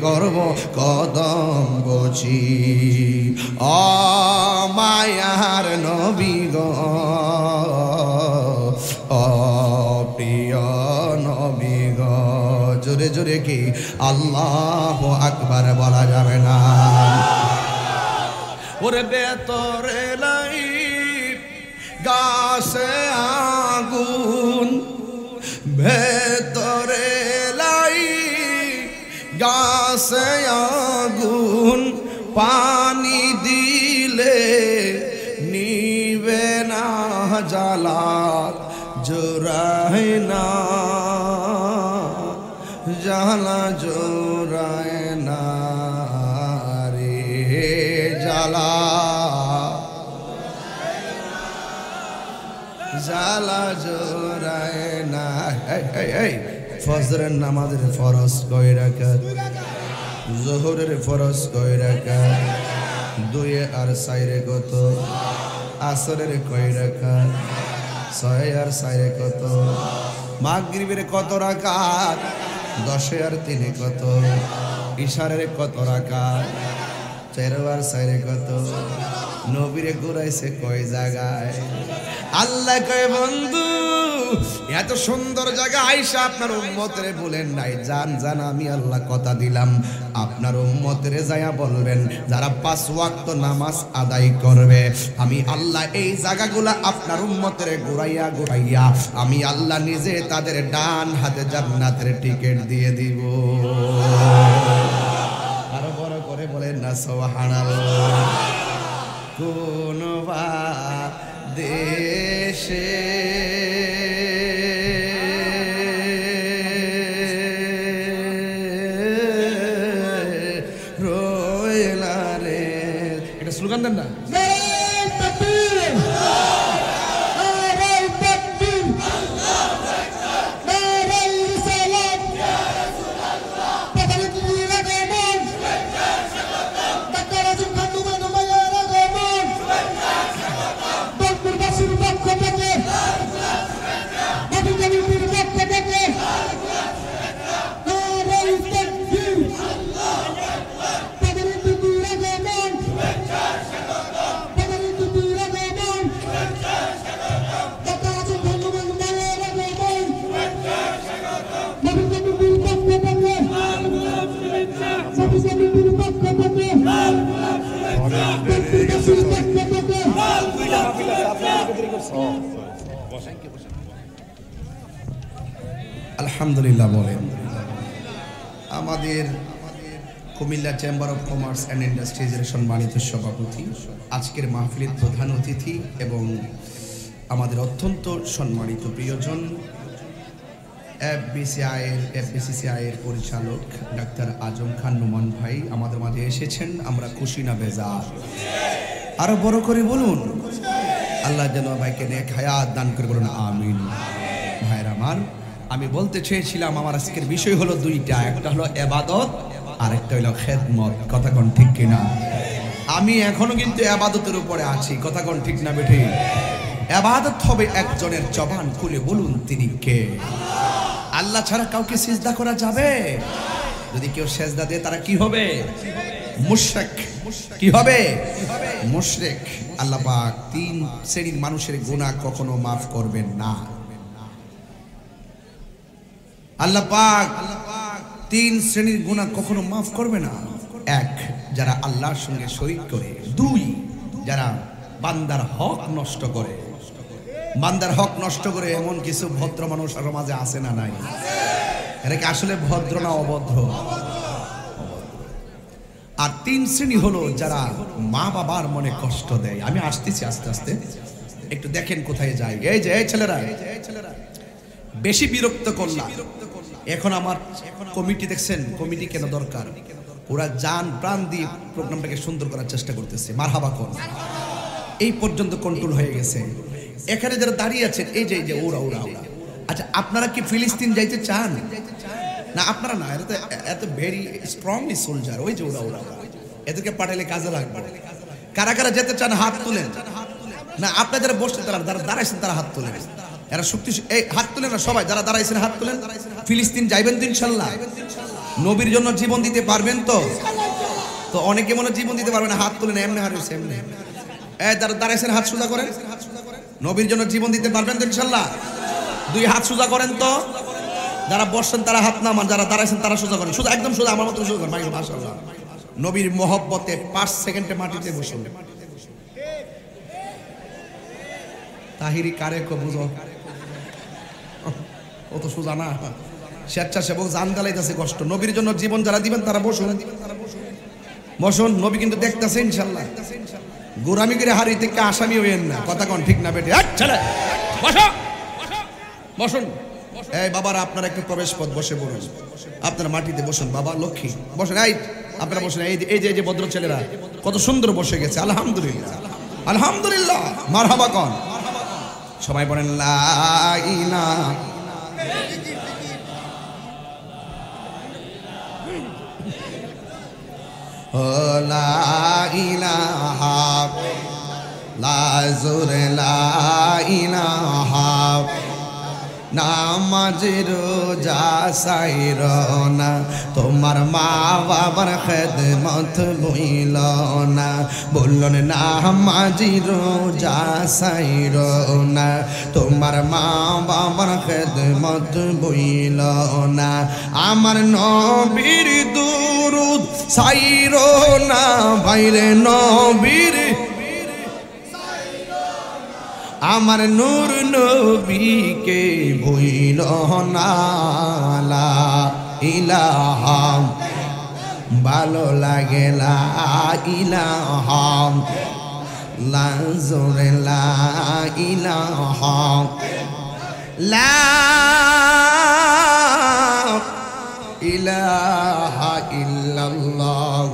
Speaker 1: করব কদম বচি। ও মায়ার নবী গো, ও প্রিয় নবী গো। জোরে জোরে কি আল্লাহু আকবার বলা যাবে না? ওরে বেতরে লাই গাছে আগুন, ভেতরে লাই গাছে আগুন, পানি দিলে নিবে না জ্বালা জোড়ায় না, জ্বালা জোড়ায় না রে জ্বালা, জ্বালা জোড়ায় না। ফজরের নামাজের ফরজ কয় রাকাত, যোহরের ফরজ কয় রাকাত, দুয়ে আর চাইরে কত, আসরের কয় রাকাত, ছয় আর চাইরে কত, মাগরিবের কত রাকাত, দশে আর তিনে কত, ইশারের কত রাকাত, চার আর চাইরে কত। নবীরে ঘুরাইছে কয় জায়গায়? আল্লাহ কয় বন্ধু এত সুন্দর জায়গা আইসা আপনার উম্মতরে বলেন নাই জান জান আমি আল্লাহ কথা দিলাম আপনার উম্মতরে যায়া বলবেন যারা 5 ওয়াক্ত নামাজ আদায় করবে আমি আল্লাহ এই জায়গাগুলা আপনার উম্মতরে ঘুরাইয়া ঘুরাইয়া আমি আল্লাহ নিজে তাদের ডান হাতে জান্নাতের টিকিট দিয়ে দিব। আরো বড় করে বলেন না সুবহানাল্লাহ। কোন দেশে রইলা রে, এটা স্লোগান দেন না? আলহামদুলিল্লাহ বলেন। আমাদের Comilla chamber of commerce and ইন্ডাস্ট্রিজের সম্মানিত সভাপতি, আজকের মাহফিলের প্রধান অতিথি এবং আমাদের অত্যন্ত সম্মানিত প্রিয়জন এফবিসিসিআইয়ের পরিচালক ডাক্তার আজম খান নোমান ভাই আমাদের মাঝে এসেছেন। আমরা খুশি না বেজার? আরো বড় করে বলুন আল্লাহ যেন ভাইকে নেক হায়াত দান করে, বলুন আমিন। ভাইয়ের আমার, আমি বলতে চেয়েছিলাম আমার আজকের বিষয় হলো দুইটা, একটা হলো ইবাদত আর একটা হলো খেদমত। কথা কোন ঠিক কিনা? আমি এখনো কিন্তু ইবাদতের উপরে আছি। কথা কোন ঠিক না বেঠি? ইবাদত হবে একজনের জবান খুলে বলুন তিনি কে। আল্লাহ ছাড়া কাউকে সিজদা করা যাবে? যদি কেউ সিজদা দেয় তারা কি হবে? মুশরিক। কি হবে? মুশরিক। আল্লাহ পাক 3 শ্রেণীর মানুষের গুনাহ কখনো মাফ করবেন না। আল্লাহ পাক 3 শ্রেণীর গুনাহ কখনো মাফ করবে না। 1, যারা আল্লাহর সঙ্গে শরীক করে। 2, যারা বান্দার হক নষ্ট করে। বান্দার হক নষ্ট করে এমন কিছু ভদ্র মানুষ সমাজে আছে না নাই? এরা কি আসলে ভদ্র না অভদ্র? আর 3 শ্রেণী হলো যারা মা বাবার মনে কষ্ট দেয়। আমি আসতেছি আস্তে আস্তে, একটু দেখেন কোথায় যাই। এই যে এই ছেলেরা বেশি বিরক্ত করলা, এখন আমার কমিটি দেখছেন, কমিটি কেন দরকার? ওরা জান প্রাণ দিয়ে প্রোগ্রামটাকে সুন্দর করার চেষ্টা করতেছে। মারহাবা কোন এই পর্যন্ত কন্ট্রোল হয়ে গেছে। এখানে যারা দাঁড়িয়ে আছেন এই যে ওরা ওরা ওরা, আচ্ছা আপনারা কি ফিলিস্তিন যাইতে চান? না আপনারা না, এত ভেরি স্ট্রংলি সোলজার। ওই যে ওরা ওরা এদেরকে পাঠাইলে কাজে লাগবে। কারা কারা যেতে চান হাত তুলেন। না আপনারা যারা বসছেন তারা দাঁড়াইছেন তারা হাত তুলেন। এরা শক্তি এই হাত তুলেন না সবাই, যারা দাঁড়াইছেন হাত তুলেন। ফিলিস্তিন যাইবেন তো ইনশাল্লাহ? নবীর জন্য জীবন দিতে পারবেন তো? তো অনেকে মনে জীবন দিতে পারবে না, হাত তুলেন। এমনি হারিয়েছে এমনি। যারা দাঁড়াইছেন হাত সোজা করেন। নবীর জন্য জীবন দিতে পারবেন তো ইনশাল্লাহ? দুই হাত সোজা করেন তো। যারা বসছেন তারা হাত নামান, যারা দাঁড়াইছেন তারা সোজা করেন। শুধু একদম সোজা, আমার মতো সোজা করেন। মাশাআল্লাহ। নবীর মহব্বতে 5 সেকেন্ডে মাটিতে বসুন। তাহিরি কারে কো বুঝো, ও তো সোজা না। স্বেচ্ছাসেবক জান গালাইতেছে কষ্ট। নবীর জন্য জীবন যারা দিবেন তারা বসুন। বসুন, নবী কিন্তু দেখতেছে ইনশাল্লাহ। গোরামি করে হারি থেকে আসামি হইেন না। কথা কোন ঠিক না বেটে? ছেলে বসো, বসুন। এই বাবারা আপনারা একটু প্রবেশ পথ বসে বলুন। আপনারা মাটিতে বসুন। বাবা লক্ষ্মী বসেন। এই আপনারা বসেন। এই যে ভদ্র ছেলেরা কত সুন্দর বসে গেছে। আলহামদুলিল্লাহ, আলহামদুলিল্লাহ। মারহাবা কোন সবাই বলেন লা ইলাহা লা ইলাহা লা জুরে লা ইলাহা নামাজ রোজা সাইর না, তোমার মা বাবার খেদমত বইল না। বললেন নামাজ রোজা সাইর না, তোমার মা বাবার খেদমত বইল না। আমার নবীর দুরুদ সাইর না, বাইরে নবীর আমার নূর নবীকে ভুইল না। লা ইলাহা ভালো লাগে লা ইলাহা লা জোরে লা ইলাহা লা ইলাহা ইল্লাল্লাহ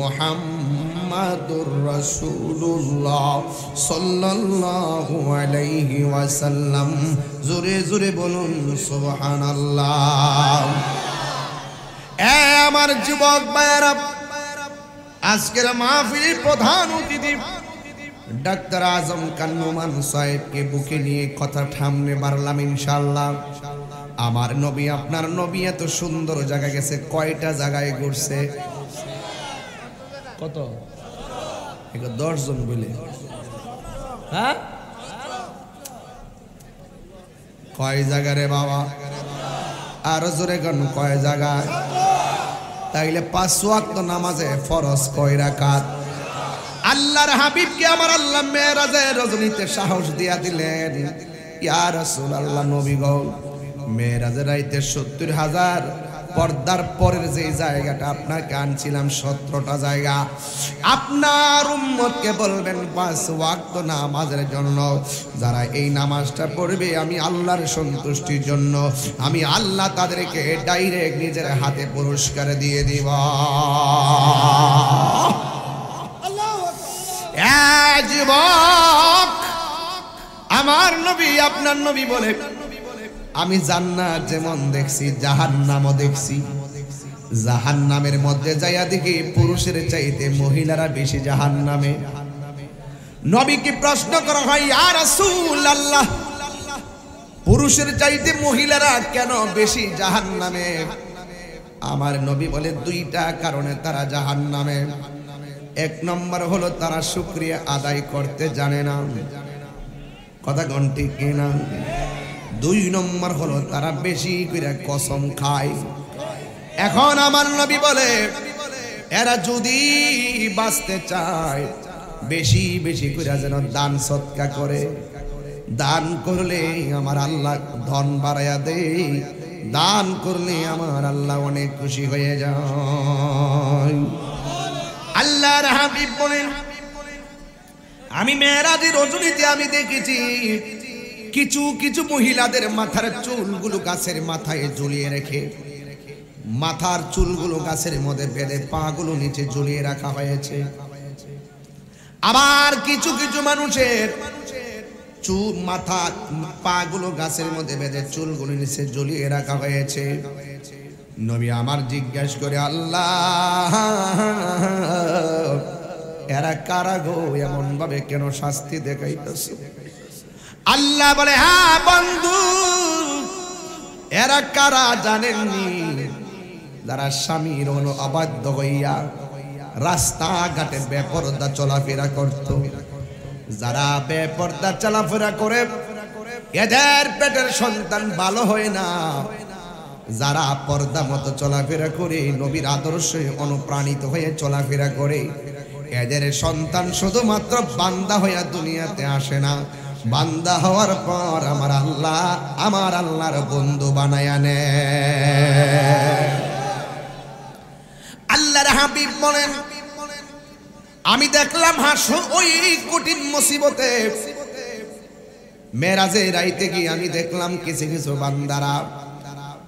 Speaker 1: মুহাম্মাদুর রাসূলুল্লাহ সাল্লাল্লাহু আলাইহি ওয়াসাল্লাম। জোরে জোরে বলুন সুবহানাল্লাহ। আমার যুবক ভাইরা, আজকের মাহফিলের প্রধান অতিথি ডাক্তার আজম কান্নুমান সাহেবকে বুকে নিয়ে কথা ঠামনে বাড়লাম ইনশাআল্লাহ। আমার নবী, আপনার নবী এত সুন্দর জায়গা গেছে। কয়টা জায়গায় ঘুরছে? কত? 10 জন বলে। হ্যাঁ, কয় জায়গা রে বাবা? আর জোরে গান কয় জায়গা? তাইলে 5 ওয়াক্ত নামাজে ফরজ কয় রাকাত? আল্লাহর হাবিবকে আমার আল্লাহ মেরাজের রজনীতে সাহস দিয়া দিলেন। ইয়া রাসূলুল্লাহ, নবী গো, মেরাজের রাইতে 70,000 পর্দার পরের যে জায়গাটা আপনাকে আনছিলাম 17টা জায়গা। আপনার উম্মতকে বলবেন 5 ওয়াক্ত নামাজের জন্য যারা এই নামাজটা পড়বে, আমি আল্লাহর সন্তুষ্টির জন্য আমি আল্লাহ তাদেরকে ডাইরেক্ট নিজের হাতে পুরস্কার দিয়ে দিব। যুবক, আমার নবী, আপনার নবী বলে, আমি জান্নাত যেমন দেখছি জাহান্নামও দেখছি। জাহান্নামের মধ্যে যাইয়া দেখি পুরুষের চাইতে মহিলারা বেশি জাহান্নামে। নবীকে প্রশ্ন করা হয়, ইয়া রাসূলুল্লাহ, পুরুষের চাইতে মহিলারা কেন বেশি জাহান্নামে? আমার নবী বলে 2টা কারণে তারা জাহান্নামে। 1 নম্বর হলো তারা শুকরিয়া আদায় করতে জানে না। কথা কোন ঠিক কিনা? 2 নম্বর হলো তারা বেশি করে কসম খায়। এখন আমার নবী বলে, এরা যদি বাঁচতে চায় বেশি বেশি করে যেন দান সদকা করে। দান করলে আমার আল্লাহ ধন বাড়াইয়া দেয়। দান করলে আমার আল্লাহ অনেক খুশি হয়ে যায়। আল্লাহর হাবিব বলেন, আমি মেরাজের রজনীতে আমি দেখেছি কিছু কিছু মহিলাদের মাথার চুলগুলো গাছের মাথায় ঝুলিয়ে রেখে, মাথার চুলগুলো গাছের মধ্যে বেঁধে পাগুলো নিচে ঝুলিয়ে রাখা হয়েছে। আবার কিছু কিছু মানুষের চুল মাথা পাগুলো গাছের মধ্যে বেঁধে চুলগুলো নিচে ঝুলিয়ে রাখা হয়েছে। নবী আমার জিজ্ঞাসা করে, আল্লাহ এরা কারা গো, এমন ভাবে কেন শাস্তি দেখাইতেছে? আল্লাহ বলে, হ্যাঁ বন্ধু, এরা কারা জানেননি? যারা স্বামীর অবাধ্য হইয়া রাস্তাঘাটে বেপরদা চলাফেরা করত, যারা বেপরদা চলাফেরা করে এদের পেটের সন্তান ভালো হয় না, যারা পর্দা মতো চলাফেরা করে নবীর আদর্শে অনুপ্রাণিত হয়ে চলাফেরা করে, এদের সন্তান শুধুমাত্র বান্দা হইয়া দুনিয়াতে আসে না, বান্দা হওয়ার পর আমার আল্লাহর বন্ধু বানায়া নেয়। আল্লাহর হাবিব বলেন, আমি দেখলাম ওই কঠিন মুসিবতে মেরাজের রাইতে গিয়ে আমি দেখলাম কিছু কিছু বান্দারা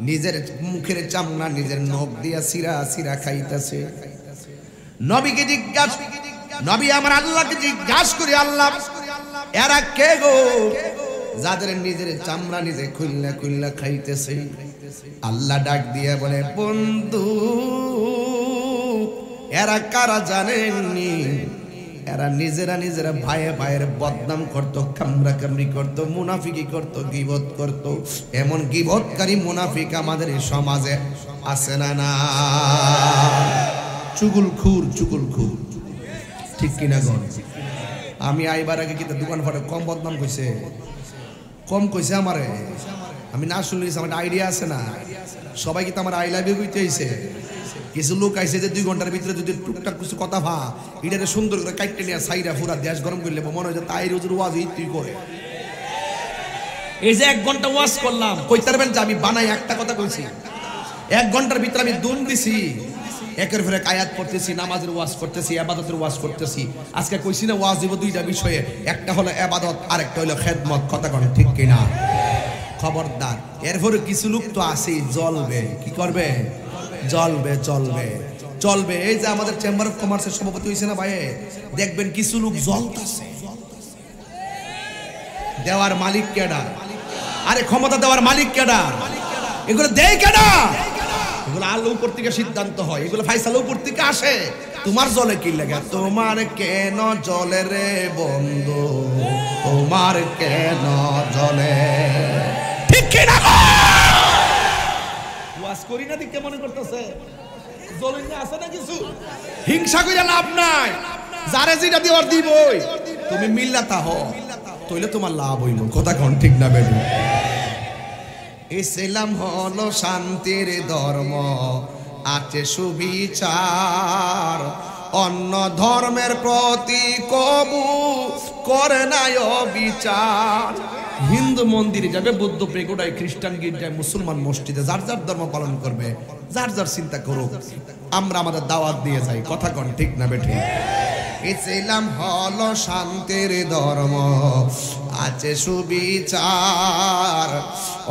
Speaker 1: নিজের মুখের চামড়া নিজের নখ দিয়া সিরা সিরা খাইতেছে। নবীকে জিজ্ঞাসা, নবী আমার আল্লাহকে জিজ্ঞাসা করি, আল্লাহ এরা কে গো যাদের নিজের চামড়া নিজে খুললা খুললা খাইতেছে? আল্লাহ ডাক দিয়ে বলে, বন্ধু এরা কারা জানেননি? এরা নিজেরা ভাইয়ের বদনাম করত, কামরা কামরি করত, মুনাফিকি করত, গীবত করত। এমন গীবতকারী মুনাফিক আমাদের এই সমাজে আছে না? না, চুগুলখুর ঠিক কিনা গো? আমি আইবার আগে কি দোকান ফাটে কম বদনাম কইছে? কম কইছে আমারে? আমি না শুনলে আমার আইডিয়া আছে না? সবাই কি তো আমার আই লাভ ইউ কইতে হইছে? কিছু লোক আইছে যে 2 ঘন্টার ভিতরে যদি টুকটাক কিছু কথা ভা এটারে সুন্দর করে কাটতে নিয়ে সাইরা পুরা দেশ গরম করলে মনে হয় যে তাই রোজের ওয়াজ তুই করে। এই যে 1 ঘন্টা ওয়াজ করলাম, কইতে পারবেন যে আমি বানাই একটা কথা কইছি? 1 ঘন্টার ভিতরে আমি দুন দিছি, একের পর এক আয়াত পড়তেছি, নামাজের ওয়াজ করতেছি, ইবাদতের ওয়াজ করতেছি। আজকে কইছি না ওয়াজ দিব 2টা বিষয়ে, একটা হলো ইবাদত আর একটা হলো খেদমত। কথা কোন ঠিক কিনা? খবরদার, এরপরে কিছু লোক তো আছেই জ্বলবে। কি করবে? চলবে। এই যে আমাদের চেম্বার অফ কমার্সের সভাপতি হইছে না ভাই, দেখবেন কিছু লোক জ্বলতাছে। দেওয়ার মালিক কেডা? আরে ক্ষমতা দেওয়ার মালিক কেডা? এগুলো দেয় কেডা? এগুলো আল্লাহ উপর থেকে সিদ্ধান্ত হয়, এগুলো ফাইসালা উপর থেকে আসে। তোমার জলে কি লাগে? তোমার কেন জলে রে বন্ধু, তোমার কেন জলে? ঠিক কিনা? ওয়াজ করি না দিকে মনে করতেছে জলে না আছে না কিছু? হিংসা কইরা লাভ নাই, যারে যেটা দিওয়ার দিবই। তুমি মিল্লাতা হও, তইলে তোমার লাভ হইল। কথা কোন ঠিক না বেবি? ইসলাম হলো শান্তির ধর্ম, আছে সুবিচার, অন্য ধর্মের প্রতি কবু করে নাই বিচার। হিন্দু মন্দিরে যাবে, বৌদ্ধ পেগোডায়, খ্রিস্টান গির্জায়, মুসলমান মসজিদে, যার যার ধর্ম পালন করবে, যার যার চিন্তা করুক। আমরা আমাদের দাওয়াত দিয়ে যাই। কথা কোন ঠিক না বেঠি? ইসলাম হলো শান্তির ধর্ম, আছে সুবিচার,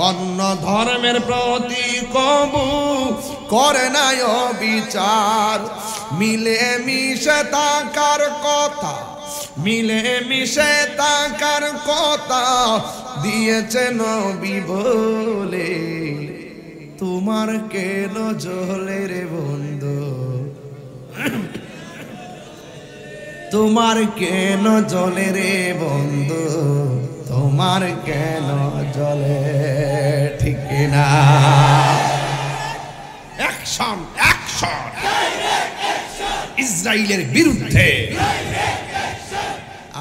Speaker 1: অন্য ধর্মের প্রতি কবু করে নাই বিচার। মিলে মিশে থাকার কথা, মিলে মিশে থাকার কথা দিয়েছে নবী বলে, তোমার কেন জ্বলে রে বন্ধু, তোমার কেন জ্বলে রে বন্ধু, তোমার কেন জ্বলে? ঠিক না? অ্যাকশন অ্যাকশন ইসরায়েলের বিরুদ্ধে।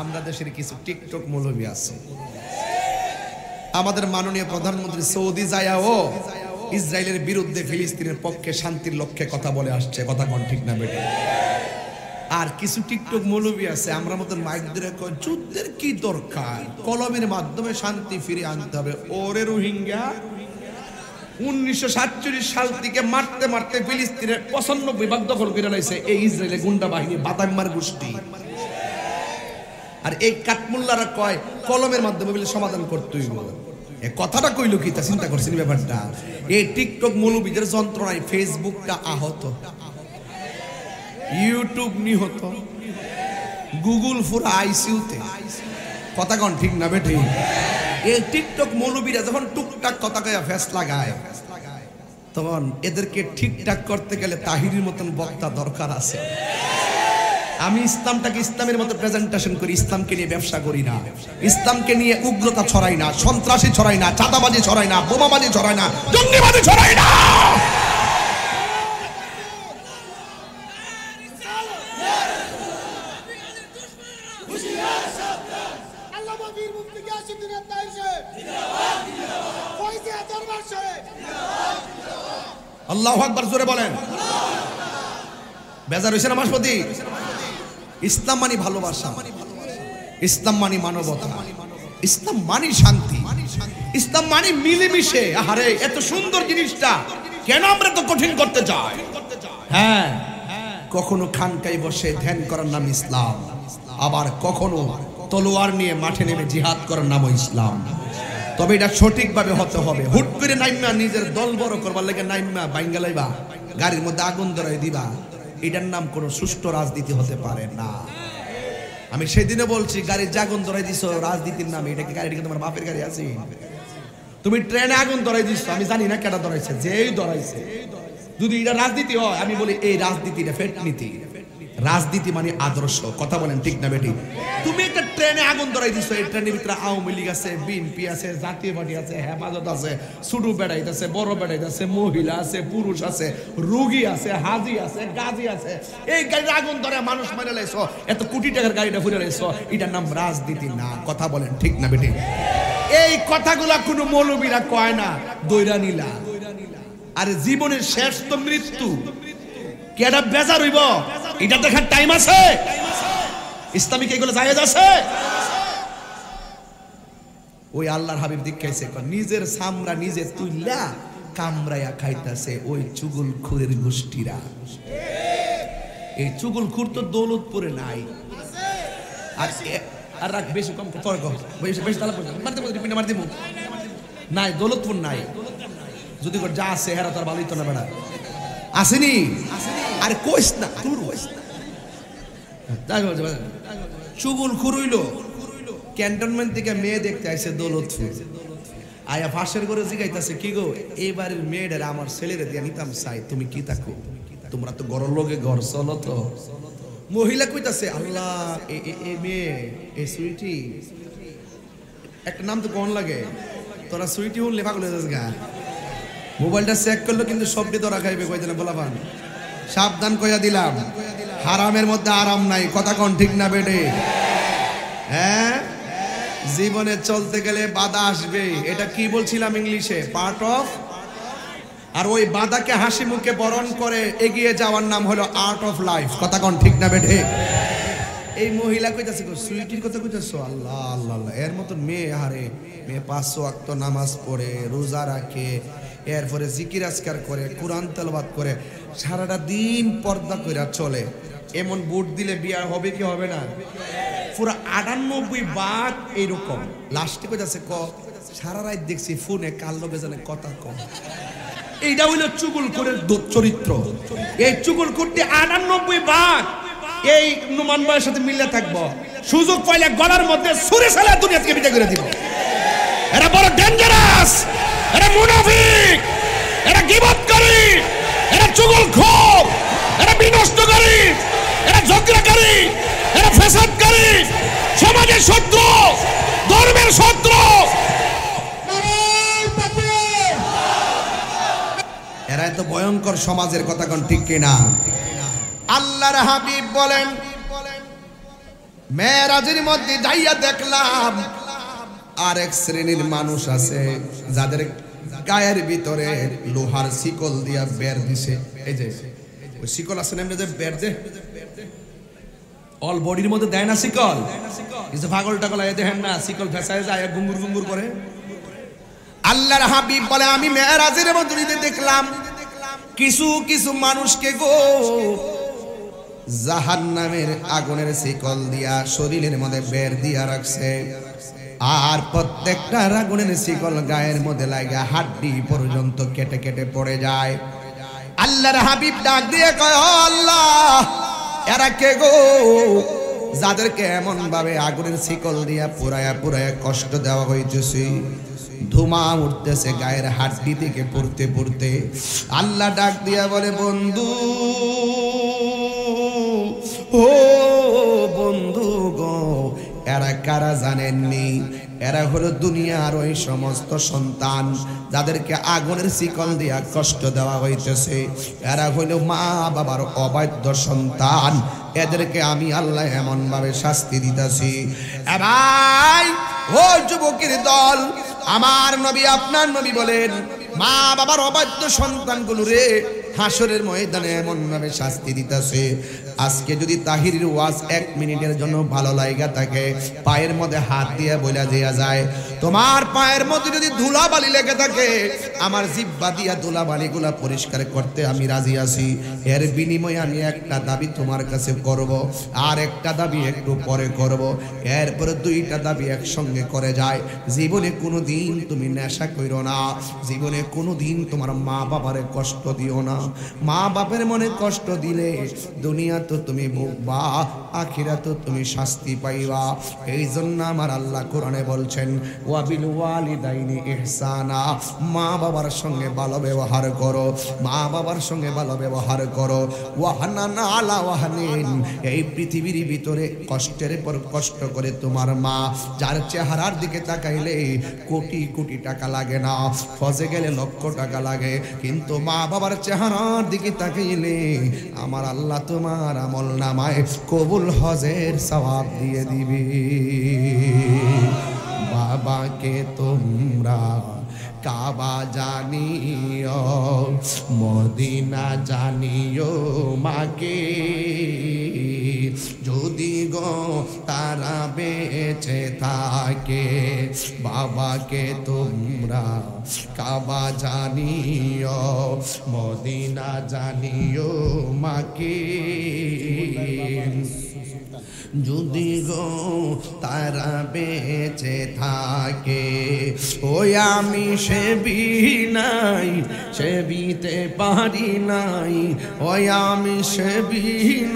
Speaker 1: আমরা দেশের কিছু টিকটক মৌলবী আছে, আমাদের মাননীয় প্রধানমন্ত্রী সৌদি যায়াও ইসরায়েলের বিরুদ্ধে, ফিলিস্তিনের পক্ষে, শান্তির লক্ষ্যে কথা বলে আসছে। কথা কোন ঠিক না বেটা? আর কিছু টিকটক মৌলবী আছে আমরা মতন মাইক ধরে কয় যুদ্ধের কি দরকার, কলমের মাধ্যমে শান্তি ফিরে আনতে হবে। ওরে রোহিঙ্গা 1947 সাল থেকে মারতে মারতে ফিলিস্তিনের 95 ভাগ দখল করে লাইছে এই ইসরায়েলের গুন্ডা বাহিনী, বাদাম্মার গোষ্ঠী। আর এই কাঠমুল্লারা কয় কলমের মাধ্যমে বলে সমাধান করতেই বলে। এই কথাটা কইলো কি তা চিন্তা করছেন ব্যাপারটা? এই টিকটক মৌলবীদের যন্ত্রণায় ফেসবুকটা আহত, ইউটিউব নিহত, গুগল পুরো আইসিইউতে। কথা কন ঠিক না বেঠি? এই টিকটক মৌলবীরা যখন টুকটাক কথা কয়া ফেস লাগায়, তখন এদেরকে ঠিকঠাক করতে গেলে তাহিরির মতন বক্তা দরকার আছে। আমি ইসলামটাকে ইসলামের মতো প্রেজেন্টেশন করি, ইসলামকে নিয়ে ব্যবসা করি না, ইসলামকে নিয়ে উগ্রতা ছড়াই না, সন্ত্রাসী ছড়াই না, চাঁদাবাজি ছড়াই না, বোমাবাজি ছড়াই না, জঙ্গিবাজি ছড়াই না। আল্লাহু আকবার জোরে বলেন। বেজার হইছে না মাসপতি? ইসলাম মানে ভালোবাসা, ইসলাম মানে মানবতা, ইসলাম মানে শান্তি, ইসলাম মানে মিলেমিশে। আরে এত সুন্দর জিনিসটা কেন আমরা তো কঠিন করতে চাই? হ্যাঁ, কখনো খানকায় বসে ধ্যান করার নাম ইসলাম, আবার কখনো তলোয়ার নিয়ে মাঠে নেমে জিহাদ করার নাম ইসলাম। তবে এটা সঠিকভাবে হতে হবে। হুট করে নাইমা নিজের দল বড় করবার লাগে নাইমা বাইঙ্গালাইবা, গাড়ির মধ্যে আগুন ধরাই দিবা, এটার নাম কোনো সুষ্ঠু রাজনীতি হতে পারে না। আমি সেদিনে বলছি, গাড়ির আগুন ধরাই দিছো রাজনীতির নামে, এটা কি গাড়িটা তোমার বাপের গাড়ি আছে? তুমি ট্রেনে আগুন ধরাই দিছো, আমি জানি না কেটা ধরাইছে, যেই ধরাইছে। যদি এটা রাজনীতি হয়, আমি বলি এই রাজনীতিটা ফেক নীতি। রাজনীতি মানে আদর্শ। কথা বলেন ঠিক না বেটি? তুমি একটা ট্রেনে আগুন ধরাই দিছো, এই ট্রেনের ভিতরে আওয়ামী লীগ আছে, বিএনপি আছে, জাতীয় পার্টি আছে, হেফাজত আছে, ছোট বেড়াইত আছে, বড় বেড়াইত আছে, মহিলা আছে, পুরুষ আছে, রোগী আছে, হাজি আছে, গাজী আছে। এই গাড়ির আগুন ধরে মানুষ মেরে লাইছো, এত কোটি টাকার গাড়িটা ফুরে লাইছো, এটার নাম রাজনীতি না। কথা বলেন ঠিক না বেটি? এই কথাগুলা কোনো মৌলবীরা কয় না, দৈরা নিলা। আরে জীবনের শেষ তো মৃত্যু, কেডা বেজার হইব? এটা দেখার টাইম আছে? ইসলামিক এগুলো জায়েজ আছে? ওই আল্লাহর হাবিব দেখাইছে, নিজের সামরা নিজে তুইলা কামরায়া খাইতাছে ওই চুগলখুরের গোষ্ঠীরা। এই চুগলখুর তো দৌলতপুরে নাই। আর রাখ বেশি কম তর্ক, বেশি তালা মারতে নাই, দৌলতপুর নাই। যদি যা আছে হেরা তার ভালোই তো না বেড়া আসেনি। আরে কইস না, চুগুল খুরইল ক্যান্টনমেন্ট থেকে মেয়ে দেখতে আসছে দৌলতপুর, আয়া ফাঁসের করে জিগাইতেছে, কি গো এইবারের মেয়েদের আমার ছেলেরে দিয়ে নিতাম চাই, তুমি কি থাকো? তোমরা তো ঘর লোকে ঘর চলো তো। মহিলা কইতাছে, আল্লাহ এ মেয়ে এ সুইটি, একটা নাম তো কোন লাগে, তোরা সুইটি হলে পাগল হয়ে যাস গা। মোবাইলটা চেক করলো কিন্তু সবটি ধরা খাইবে, কই দিলাম বলাবান, সাবধান কইয়া দিলাম, হারামের মধ্যে আরাম নাই। কথা কোন ঠিক না বেটে? হ্যাঁ, জীবনে চলতে গেলে বাধা আসবে, এটা কি বলছিলাম ইংলিশে, পার্ট অফ। আর ওই বাধাকে হাসি মুখে বরণ করে এগিয়ে যাওয়ার নাম হলো আর্ট অফ লাইফ। কথা কোন ঠিক না বেটে? এই মহিলা কইতাছে, সুইটির কথা কইতাছো? আল্লাহ আল্লাহ আল্লাহ, এর মতো মেয়ে, হারে মেয়ে 5 ওয়াক্ত নামাজ পড়ে, রোজা রাখে, এরপরে জিকির আজকার করে, কোরআন তেলাওয়াত করে, সারাটা দিন পর্দা কইরা চলে, এমন বুট দিলে বিয়া হবে কি হবে না? পুরো 98 ভাগ এইরকম। লাস্টে কইতাছে, সারা রাত দেখছি ফোনে কাল লোকে জানে কথা কম। এইটা হইল চুগলখোরের চরিত্র। এই চুগলখোরটি 98 ভাগ এই নুমান ভাইয়ের সাথে মিলে থাকবো, সুযোগ পাইলে গলার মধ্যে ছুরি ফেলে দুনিয়া থেকে বিদায় করে দিব। এরা বড় ডেঞ্জারাস, এরা মুনাফিক, এরা গীবতকারী, এরা চুগলখোর, এরা বিনষ্টকারী, এরা ঝগড়াকারী, এরা ফ্যাসাদকারী, সমাজের শত্রু, ধর্মের শত্রু। এরা এত ভয়ঙ্কর সমাজের কথা কোন ঠিক কিনা? আল্লাহর হাবিব বলেন, মেরাজের মধ্যে যাইয়া দেখলাম আরেক শ্রেণীর মানুষ আছে যাদের গায়ের ভিতরে লোহার শিকল দিয়া বের দিছে। এই যে ওই শিকল আছে না, যে বের দে অল বডির মধ্যে দেয় না শিকল, এই যে পাগল টাগল আয় দেখেন না, শিকল ফেসায় যায় গুঙ্গুর গুঙ্গুর করে। আল্লাহর হাবিব বলে, আমি মেরাজের মধ্যে দেখলাম কিছু কিছু মানুষকে গো, জাহান্নামের আগুনের শিকল দিয়া শরীরের মধ্যে বের দিয়া রাখছে। আর প্রত্যেকটা আগুনের শিকল গায়ের মধ্যে লাগা হাড্ডি পর্যন্ত কেটে কেটে পড়ে যায়। আল্লাহর হাবিব ডাক দিয়ে কয়, ও আল্লাহ, এরা কে গো যাদেরকে এমন ভাবে আগুনের শিকল দিয়া পুরায়া পুরায়া কষ্ট দেওয়া হইতেছে, ধুমা উঠতেছে গায়ের হাড্ডি থেকে পড়তে পড়তে। আল্লাহ ডাক দিয়া বলে, বন্ধু, ও বন্ধু গো, এরা কারা জানেননি? এরা হলো দুনিয়ার ওই সমস্ত সন্তান যাদেরকে আগুনের শিকল দিয়া কষ্ট দেওয়া হইতেছে। এরা হলো মা বাবার অবাধ্য সন্তান। এদেরকে আমি আল্লাহ এমন ভাবে শাস্তি দিতেছি। ভাই, ও যুবকের দল, আমার নবী আপনার নবী বলেন, মা বাবার অবাধ্য সন্তানগুলো রে হাসরের ময়দানে এমন ভাবে শাস্তি দিতেছে। আজকে যদি তাহিরের ওয়াজ 1 মিনিটের জন্য ভালো লাগা থাকে, পায়ের মধ্যে হাত দিয়ে বলে দেয়া যায়, তোমার পায়ের মধ্যে যদি ধুলাবালি লেগে থাকে, আমার জিহ্বা দিয়া ধুলাবালিগুলা পরিষ্কার করতে আমি রাজি আছি। এর বিনিময়ে আমি একটা দাবি তোমার কাছে করব, আর একটা দাবি একটু পরে করব, এরপরে 2টা দাবি একসঙ্গে করে যায়। জীবনে কোনোদিন তুমি নেশা করো না, জীবনে কোনোদিন তোমার মা বাবারে কষ্ট দিও না। মা বাপের মনে কষ্ট দিলে দুনিয়া তো তুমি ভুগবা, আখিরাত তো তুমি শাস্তি পাইবা। এই জন্য আমার আল্লাহ কোরআনে বলছেন, ওয়াবিল ওয়ালিদাইনি ইহসানা, মা বাবার সঙ্গে ভালো ব্যবহার করো, মা বাবার সঙ্গে ভালো ব্যবহার করো। ওয়াহানানা আলা ওয়াহানিন, এই পৃথিবীর ভিতরে কষ্টের পর কষ্ট করে তোমার মা, যার চেহারার দিকে তাকাইলে কোটি কোটি টাকা লাগে না, ফজে গেলে লক্ষ টাকা লাগে, কিন্তু মা বাবার চেহারার দিকে তাকাইলে আমার আল্লাহ তোমার আমল নামায় কবুল হজের সওয়াব দিয়ে দিবে। বাবাকে তোমরা কাবা জানিও, মদিনা জানিও, মাকে যদি গো তারা বেঁচে থাকে। বাবাকে তোমরা কাবা জানিও, মদিনা জানিও, মাকে যদি গো তারা বেঁচে থাকে। ওই আমি সেবি নাই, সেবিতে পারি নাই, ওই আমি সেবি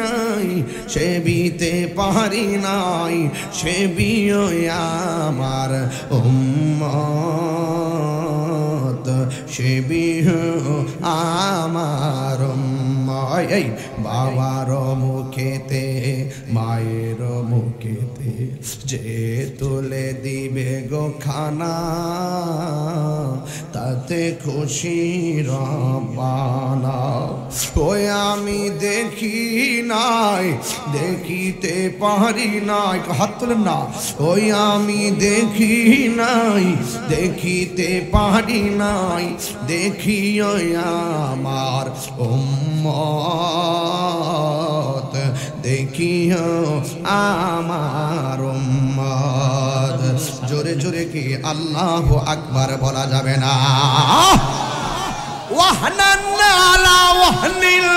Speaker 1: নাই, সেবিতে পারি নাই, সেবি ওই আমার উম্মত, সেবি আমার এই বাবার মুখেতে মায়ের মুখেতে যে তুলে দিবে গো খানা, তাতে খুশি রব্বানা। ওই আমি দেখি নাই, দেখিতে পারি নাই, হাত তোলেন না। ওই আমি দেখি নাই, দেখিতে পারি নাই, দেখি ওই আমার উম্মত, দেখিও আমার উম্মত। জোরে জোরে কি আল্লাহু আকবার বলা যাবে না? ওয়াহনান্না আলা ওয়াহনিল,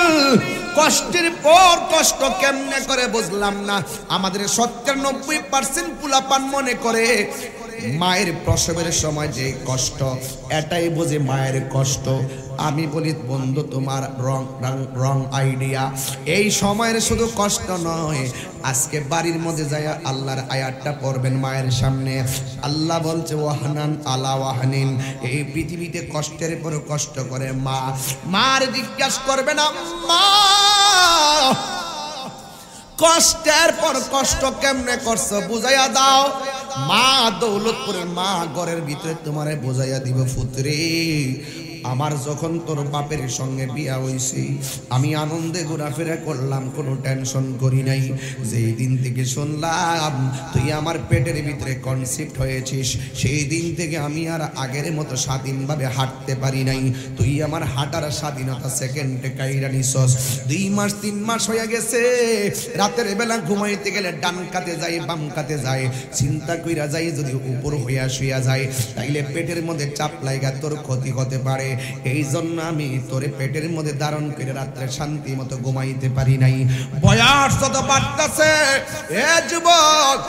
Speaker 1: কষ্টের পর কষ্ট কেমনে করে বুঝলাম না। আমাদের 90% পোলাপান মনে করে মায়ের প্রসবের সময় যে কষ্ট, এটাই বোঝে মায়ের কষ্ট। আমি বলি বন্ধু, তোমার রং আইডিয়া। এই সময়ের শুধু কষ্ট নয়, আজকে বাড়ির মধ্যে যায় আল্লাহর আয়াতটা পড়বেন মায়ের সামনে। আল্লাহ বলছে ওয়াহনান আলা ওয়াহনিন, এই পৃথিবীতে কষ্টের পর কষ্ট করে মা। মার জিজ্ঞাসা করবে না, মা কষ্টের পর কষ্ট কেমনে করছো বুঝাইয়া দাও। মা দৌলতপুরের মা ঘরের ভিতরে তোমারে বুঝাইয়া দিব, পুত্রে আমার যখন তোর বাপের সঙ্গে বিয়া হইছে, আমি আনন্দে ঘোরাফেরা করলাম, কোনো টেনশন করি নাই। যেই দিন থেকে শুনলাম তুই আমার পেটের ভিতরে কনসেপ্ট হয়েছিস, সেই দিন থেকে আমি আর আগের মতো স্বাধীনভাবে হাঁটতে পারি নাই। তুই আমার হাঁটার স্বাধীনতা সেকেন্ডে কাইরা নিছস। 2 মাস 3 মাস হয়ে গেছে, রাতের বেলা ঘুমাইতে গেলে ডান কাতে যাই, বাম কাতে যাই, চিন্তা কইরা যাই যদি উপর হইয়া শুইয়া যায় তাইলে পেটের মধ্যে চাপ লাগা তোর ক্ষতি হতে পারে। করে, এই জন্য আমি তোরে পেটের মধ্যে ধারণ করে রাত্রে শান্তি মতো ঘুমাইতে পারি নাই। বয়স যত বাড়তেছে এ যুবক,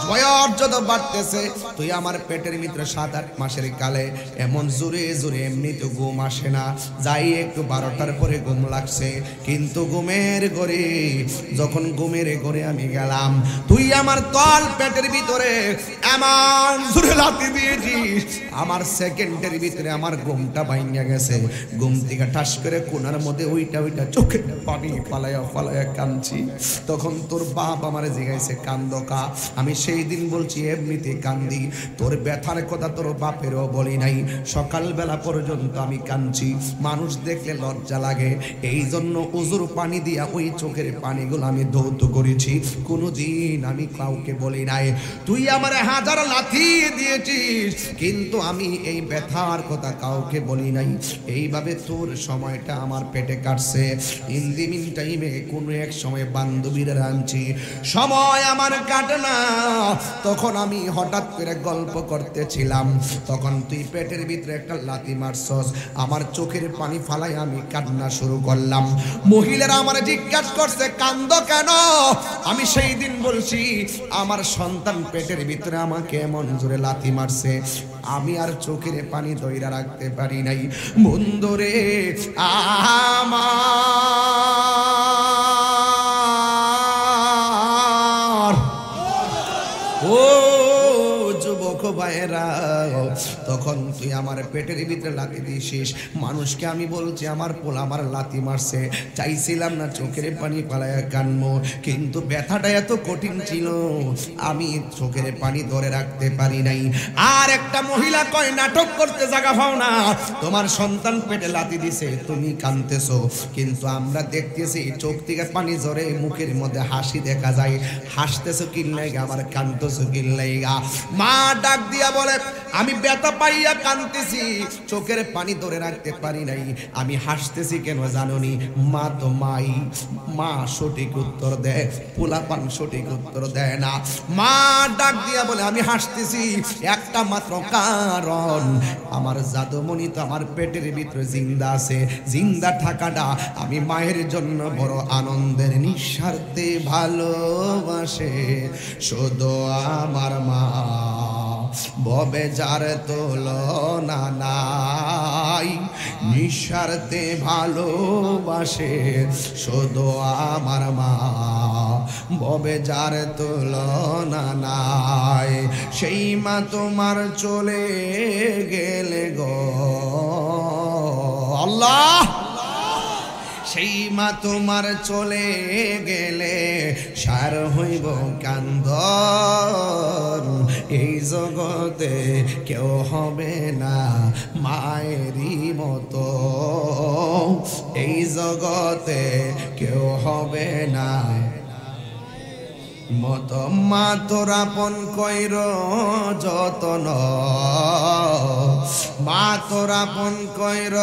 Speaker 1: বয়স যত বাড়তেছে তুই আমার পেটের ভিতরে 7-8 মাসের কালে এমন জোরে জোরে এমনি তো ঘুম আসে না, যাই একটু 12টার পরে ঘুম লাগছে, কিন্তু ঘুমের ঘরে যখন ঘুমের ঘরে আমি গেলাম তুই আমার তল পেটের ভিতরে এমন জোরে লাথি দিয়েছিস, আমার সেকেন্ডের ভিতরে আমার ঘুমটা ভাঙা গেছে। ঘুম থেকে ঠাস করে কোনার মধ্যে ওইটা চোখে পানি ফালাইয়া কাঁদছি। তখন তোর বাপ আমার জিগাইছে কান্দো কা? আমি সেই দিন বলছি এমনিতে কান্দি, তোর ব্যথার কথা তোর বাপেরও বলি নাই। সকালবেলা পর্যন্ত আমি কাঁদছি, মানুষ দেখলে লজ্জা লাগে, এই জন্য উজুর পানি দিয়া ওই চোখের পানিগুলো আমি ধৌত করেছি, কোনোদিন আমি কাউকে বলি নাই। তুই আমার 1000 লাথি দিয়েছিস, কিন্তু আমি এই ব্যথার কথা কাউকে বলি নাই। এইভাবে তোর সময়টা আমার পেটে কাটছে। ইন দি মিন টাইমে কোনো এক সময় বান্ধবীরা আনছি, সময় আমার কাটে না, তখন আমি হঠাৎ করে গল্প করতেছিলাম, তখন তুই পেটের ভিতরে একটা লাথি মারছস, আমার চোখের পানি ফালাই আমি কান্না শুরু করলাম। মহিলারা আমার জিজ্ঞাসা করছে কান্দো কেন? আমি সেই দিন বলছি আমার সন্তান পেটের ভিতরে আমাকে এমন জোরে লাথি মারছে, আমি আর চোখের পানি ধইরা রাখতে পারি নাই। বন্ধুরে আমার ও যুবক ভাইরা, তখন তুই আমার পেটের ভিতরে লাথি দিয়েছিস, মানুষকে আমি বলছি আমার পোলা আমার লাথি মারছে, চাইছিলাম না চোখের পানি পালায়া কানবো, কিন্তু ব্যথাটা এত কঠিন ছিল আমি চোখের পানি ধরে রাখতে পারি নাই। আর একটা মহিলা কয় নাটক করতে জায়গা পাও না, তোমার সন্তান পেটে লাথি দিছে তুমি কাঁদতেছো, কিন্তু আমরা দেখতেছি চোখ থেকে পানি ঝরে, মুখের মধ্যে হাসি দেখা যায়, হাসতেছো কি লাইগা আবার কাঁদতেছো কি লাইগা? মা ডাক দিয়া বলে আমি ব্যথা পাইয়া কাঁদতেছি, চোখের পানি ধরে রাখতে পারি নাই, আমি হাসতেছি কেন জানোনি? মা তো মাই, মা সঠিক উত্তর দেয়, পোলাপান সঠিক উত্তর দেয় না। মা ডাক দিয়া বলে আমি হাসতেছি একটা মাত্র কারণ, আমার জাদুমণি তো আমার পেটের ভিতরে জিন্দা আছে, জিন্দা থাকাটা আমি মায়ের জন্য বড় আনন্দের, নিঃস্বার্থে ভালোবাসে শুধু আমার মা, ববে যার তুলনা নাই, নিঃস্বার্থে ভালোবাসে শুধু আমার মা, ববে যার তুলনা নাই। সেই মা তোমার চলে গেলে গো আল্লাহ, সেই মা তোমার চলে গেলে সার হইব কান্দন, এই জগতে কেউ হবে না মায়েরই মতো, এই জগতে কেউ হবে না মত। মা তোর আপন কইর যতন, মা তোর আপন কইর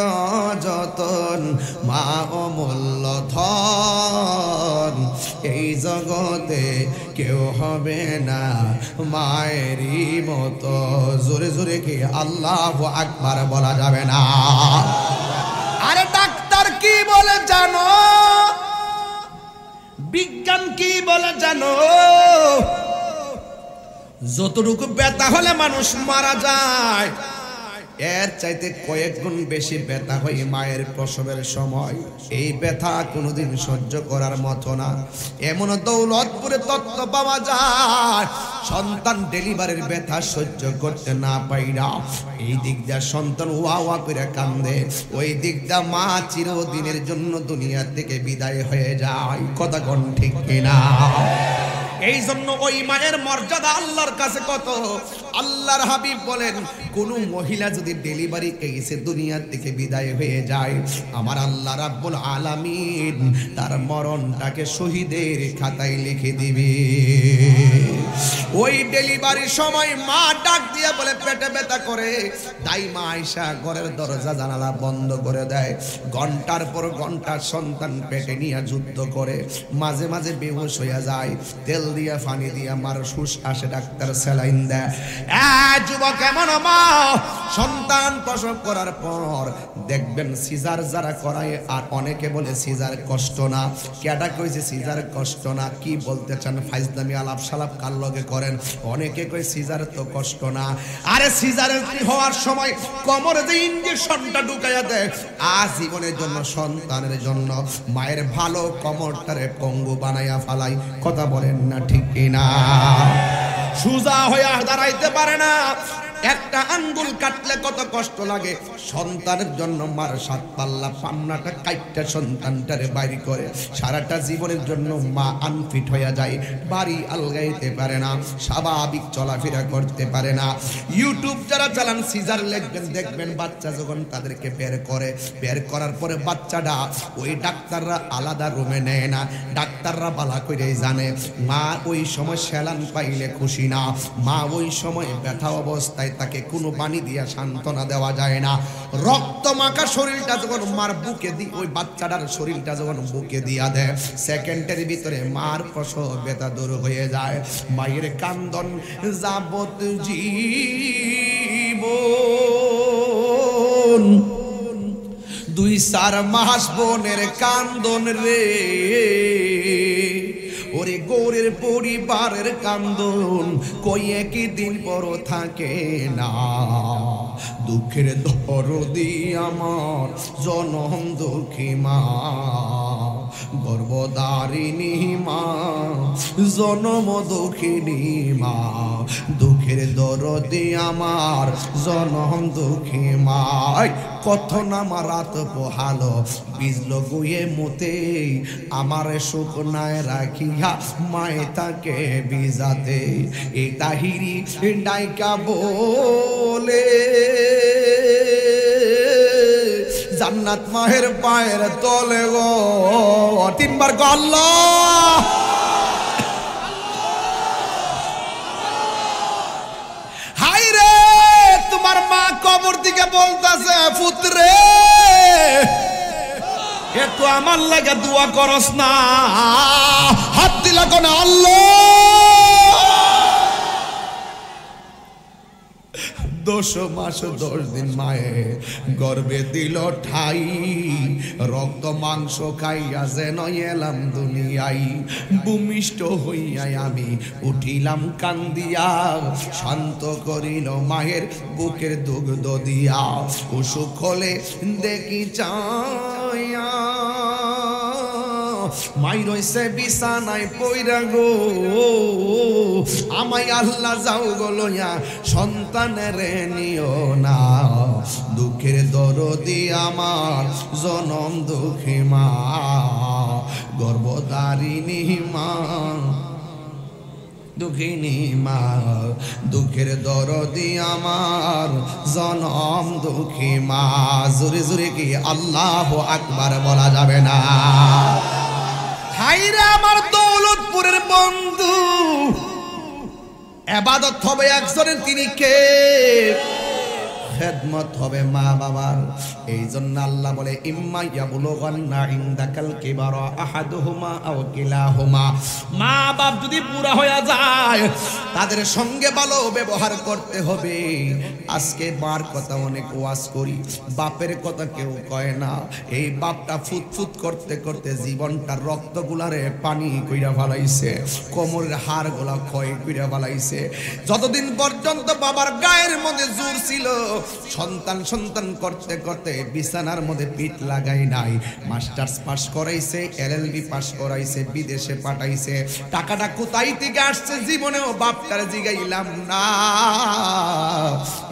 Speaker 1: যতন, মা অমূল্য ধন, এই জগতে কেউ হবে না মায়েরই মতো। জোরে জোরে কি আল্লাহু আকবার বলা যাবে না? আরে ডাক্তার কি বলে জানো? বিজ্ঞান কি বলে জানো? যতটুকু ব্যথা হলে মানুষ মারা যায়, এর চাইতে কয়েক গুণ বেশি ব্যথা হয় মায়ের প্রসবের সময়। এই ব্যথা কোনোদিন সহ্য করার মতো না। এমন দৌলতপুরে তত্ত্ব পাওয়া যায়, সন্তান ডেলিভারির ব্যথা সহ্য করতে না পাইরা এই দিক দিয়ে সন্তান ওয়া ওয়া করে কান্দে, ওই দিক দিয়ে মা চিরদিনের জন্য দুনিয়া থেকে বিদায় হয়ে যায়। কথা কোন ঠিক কিনা? এই জন্য ওই মায়ের মর্যাদা আল্লাহর কাছে কত। আল্লাহর হাবিব বলেন কোন মহিলা যদি ডেলিভারি কেসে দুনিয়া থেকে বিদায় হয়ে যায়, আমার আল্লাহ রাব্বুল আলামিন তার মরণটাকে শহীদের খাতায় লিখে দিবে। ওই ডেলিভারির সময় মা ডাক দিয়া বলে পেটে ব্যথা করে, দাইমা আয়েশা ঘরের দরজা জানালা বন্ধ করে দেয়। ঘন্টার পর ঘন্টা সন্তান পেটে নিয়ে যুদ্ধ করে, মাঝে মাঝে বেহুশ হইয়া যায়। তেল দিয়া পানি দিয়া মার হুশ আসে, ডাক্তার স্যালাইন দেয়। যুবক এমন মা সন্তান প্রসব করার পর দেখবেন সিজার যারা করায়, আর অনেকে বলে সিজার কষ্ট না। কেডা কইছে সিজার কষ্ট না? কি বলতে চান? ফাইজলামি আলাপ সালাপ কার লগে করেন? অনেকে কই সিজার তো কষ্ট না। আরে সিজারের হওয়ার সময় কোমরে যে ইনজেকশনটা ঢুকাইয়া দেয় আজীবনের জন্য, সন্তানের জন্য মায়ের ভালো কোমরটারে পঙ্গু বানাইয়া ফালাই। কথা বলেন না ঠিক কিনা? সুজা হইয়া দাঁড়াইতে পারে না। একটা আঙ্গুল কাটলে কত কষ্ট লাগে। সন্তানের জন্য মার সাত পাল্লা পান্নাটা কাইটটা সন্তানটারে বাইরে করে, সারাটা জীবনের জন্য মা আনফিট হইয়া যায়, বাড়ি আলগাইতে পারে না, স্বাভাবিক চলাফেরা করতে পারে না। ইউটিউব যারা চালান সিজার লিখবেন, দেখবেন বাচ্চা যখন তাদেরকে বের করে, বের করার পরে বাচ্চাটা ওই ডাক্তাররা আলাদা রুমে নেয় না। ডাক্তাররা বালা করে জানে মা ওই সময় স্যালান পাইলে খুশি না, মা ওই সময় ব্যথা অবস্থায় তাকে কোনো পানি দিয়া সান্ত্বনা দেওয়া যায় না। রক্ত মাখা শরীরটা যখন মার বুকে দি, ওই বাচ্চাটার শরীরটা যখন বুকে দিয়া দেয়, সেকেন্ডের ভিতরে মার প্রসব ব্যথা দূর হয়ে যায়। মায়ের কান্দন যাবত জীবন, 2-4 মাস বোনের কান্দন রে, ওরে গৌরের পরিবারের কান্দন কই একদিন বড় থাকে না। দুঃখের দরদি আমার জনম দুঃখী মা, গর্ভধারিণী মা, জনম দুঃখিনী মা, দুঃখের দরদি আমার জনম দুঃখী মা। কত নামা রাত পোহালো বিজল গুয়ে মতে, আমার শুকনায় রাখিয়া মায়ে তাকে বিজাতে। এই তাহিরি ডাইকা বলে জান্নাত মায়ের পায়ের তলে গো। 3 বার গো আল্লাহ। হাই রে তোমার মা কবর দিকে বলতাছে, পুত্রে একটু আমার লাগে দোয়া করস না? হাত দিলা কোন আল্লাহ। 10 মাস 10 দিন মায়ে গর্বে দিল ঠাই, রক্ত মাংস খাইয়া যেন এলাম দুনিয়াই। ভূমিষ্ঠ হইয়া আমি উঠিলাম কান্দিয়া, শান্ত করিল মায়ের বুকের দুগ্ধ দিয়া। অসুখ হলে দেখি চাইয়া মাই রইছে বিছানায় পইরা গো, আমায় আল্লাহ যাও গো লইয়া সন্তানের নিও না। দুঃখের দরদি আমার জনম দুঃখী মা, গর্ভধারিণী মা, দুঃখিনী মা, দুঃখের দরদি আমার জনম দুঃখী মা। জোরে জোরে কি আল্লাহু আকবার বলা যাবে না? হাইরে আমার দৌলতপুরের বন্ধু, ইবাদত হবে একজনের, তিনি কে? খেদমত হবে মা বাবার। এই জন্য আল্লাহ বলে ইম্মা ইয়াবলুগান্না ইনদাকাল কিবারা আহাদুহুমা আও কিলাহুমা, মা বাপ যদি পুরা হয়ে যায় তাদের সঙ্গে ভালো ব্যবহার করতে হবে। আজকে মার কথা অনেক ওয়াজ করি, বাপের কথা কেউ কয় না। এই বাপটা ফুটফুট করতে করতে জীবনটা রক্তগুলারে পানি কইরা ফেলাইছে, কোমরের হাড়গুলা ক্ষয় কইরা ফেলাইছে। যতদিন পর্যন্ত বাবার গায়ের মধ্যে জোর ছিল, সন্তান সন্তান করতে করতে বিছানার মধ্যে পিঠ লাগাই নাই। মাস্টার্স পাস করাইছে, LLB পাস করাইছে, বিদেশে পাঠাইছে। টাকাটা কোথায় থেকে আসছে জীবনেও বাপটার জিগাইলাম না।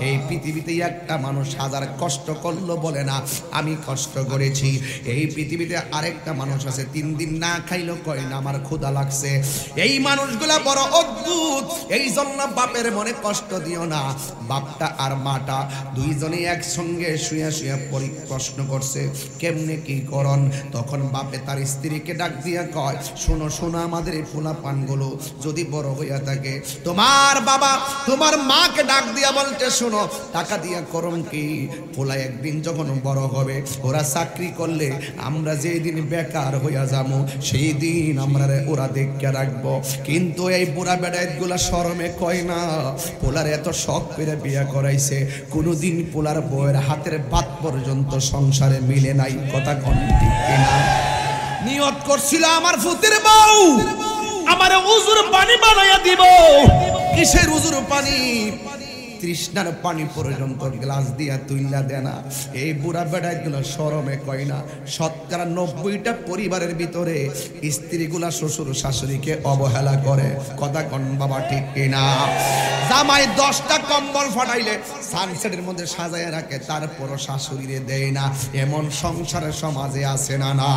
Speaker 1: এই পৃথিবীতে একটা মানুষ 1000 কষ্ট করলো বলে না আমি কষ্ট করেছি। এই পৃথিবীতে আরেকটা মানুষ আছে 3 দিন না খাইলো কয় না আমার ক্ষুধা লাগছে। এই মানুষগুলা বড় অদ্ভুত। এই জন্য বাপের মনে কষ্ট দিও না। বাপটা আর মাটা দুইজনে একসঙ্গে শুয়া শুয়া প্রশ্ন করছে কেমনে কি করন। তখন বাপে তার স্ত্রীকে ডাক দিয়া কয়, শোনো শোনো, আমাদের এই পোলা পানগুলো যদি বড় হইয়া থাকে, তোমার বাবা তোমার মাকে ডাক দিয়া বলতে, শোনো টাকা দিয়া করম কি, পোলা একদিন যখন বড় হবে, ওরা চাকরি করলে আমরা যেই দিন বেকার হইয়া যাবো সেই দিন আমরা ওরা দেখে রাখবো। কিন্তু এই বুড়া বেড়াইতগুলা শরমে কয় না, পোলার এত শখ করে বিয়া করাইছে, কোনোদিন পোলার বউয়ের হাতের ভাত পর্যন্ত সংসারে মিলে নাই। কথা কোন ঠিক কিনা? নিয়ত করছিল আমার ফুতের বউ আমারে উজুর পানি বানাইয়া দিব। কিসের উজুর পানি? তৃষ্ণার পানি পর্যন্ত গ্লাস দিয়া তুইলা দেনা। এই বুড়া বেড়াইগুলো শরমে কয় না। শতকরা 90টা পরিবারের ভিতরে স্ত্রীগুলা শ্বশুর শাশুড়িকে অবহেলা করে। কথা কোন বাবা ঠিক কিনা? জামাই 10টা কম্বল ফাটাইলে সানসেটের মধ্যে সাজায় রাখে, তারপরও শাশুড়িরে দেয় না। এমন সংসারের সমাজে আছে না? না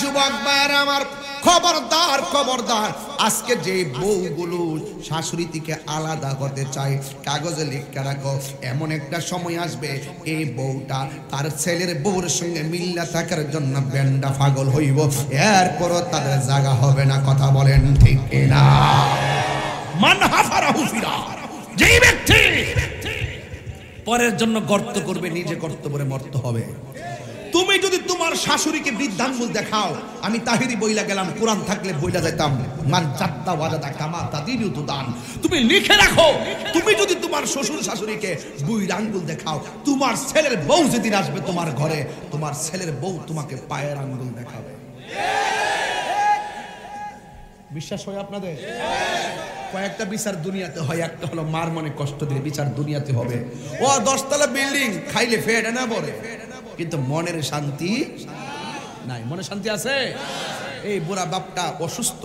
Speaker 1: যুবক ভাইরা আমার, খবরদার খবরদার, আজকে যে বউগুলো শাশুড়ি থেকে আলাদা হতে চায়, কাগজে লিখে রাখো, এমন একটা সময় আসবে এই বউটা তার ছেলের বউর সঙ্গে মিল্লা থাকার জন্য বেন্ডা পাগল হইব, এরপরও তাদের জায়গা হবে না। কথা বলেন ঠিক কিনা? মান হাফারাহু ফিরা, যেই ব্যক্তি পরের জন্য গর্ত করবে, নিজে গর্ত করে মরতে হবে। তুমি যদি তোমার শাশুড়িকে বৃদ্ধাঙ্গুল দেখাও, আমি তাহিরি বইলা গেলাম, কোরআন থাকলে বইলা যাইতাম, মান জাত্তা ওয়াজাদা কামা তাদিরু তুদান। তুমি লিখে রাখো, তুমি যদি তোমার শ্বশুর শাশুড়িকে বুইড়া আঙ্গুল দেখাও, তোমার ছেলের বউ যেদিন আসবে তোমার ঘরে, তোমার ছেলের বউ তোমাকে পায়ের আঙ্গুল দেখাবে। বিশ্বাস হয় আপনাদের? কয়েকটা বিচার দুনিয়াতে হয়, একটা হলো মার মনে কষ্ট দিলে বিচার দুনিয়াতে হবে। ও 10 তলা বিল্ডিং, খাইলে ফেডে না বলে, কিন্তু মনের শান্তি নাই। মনে শান্তি আছে? এই বুড়া বাপটা অসুস্থ,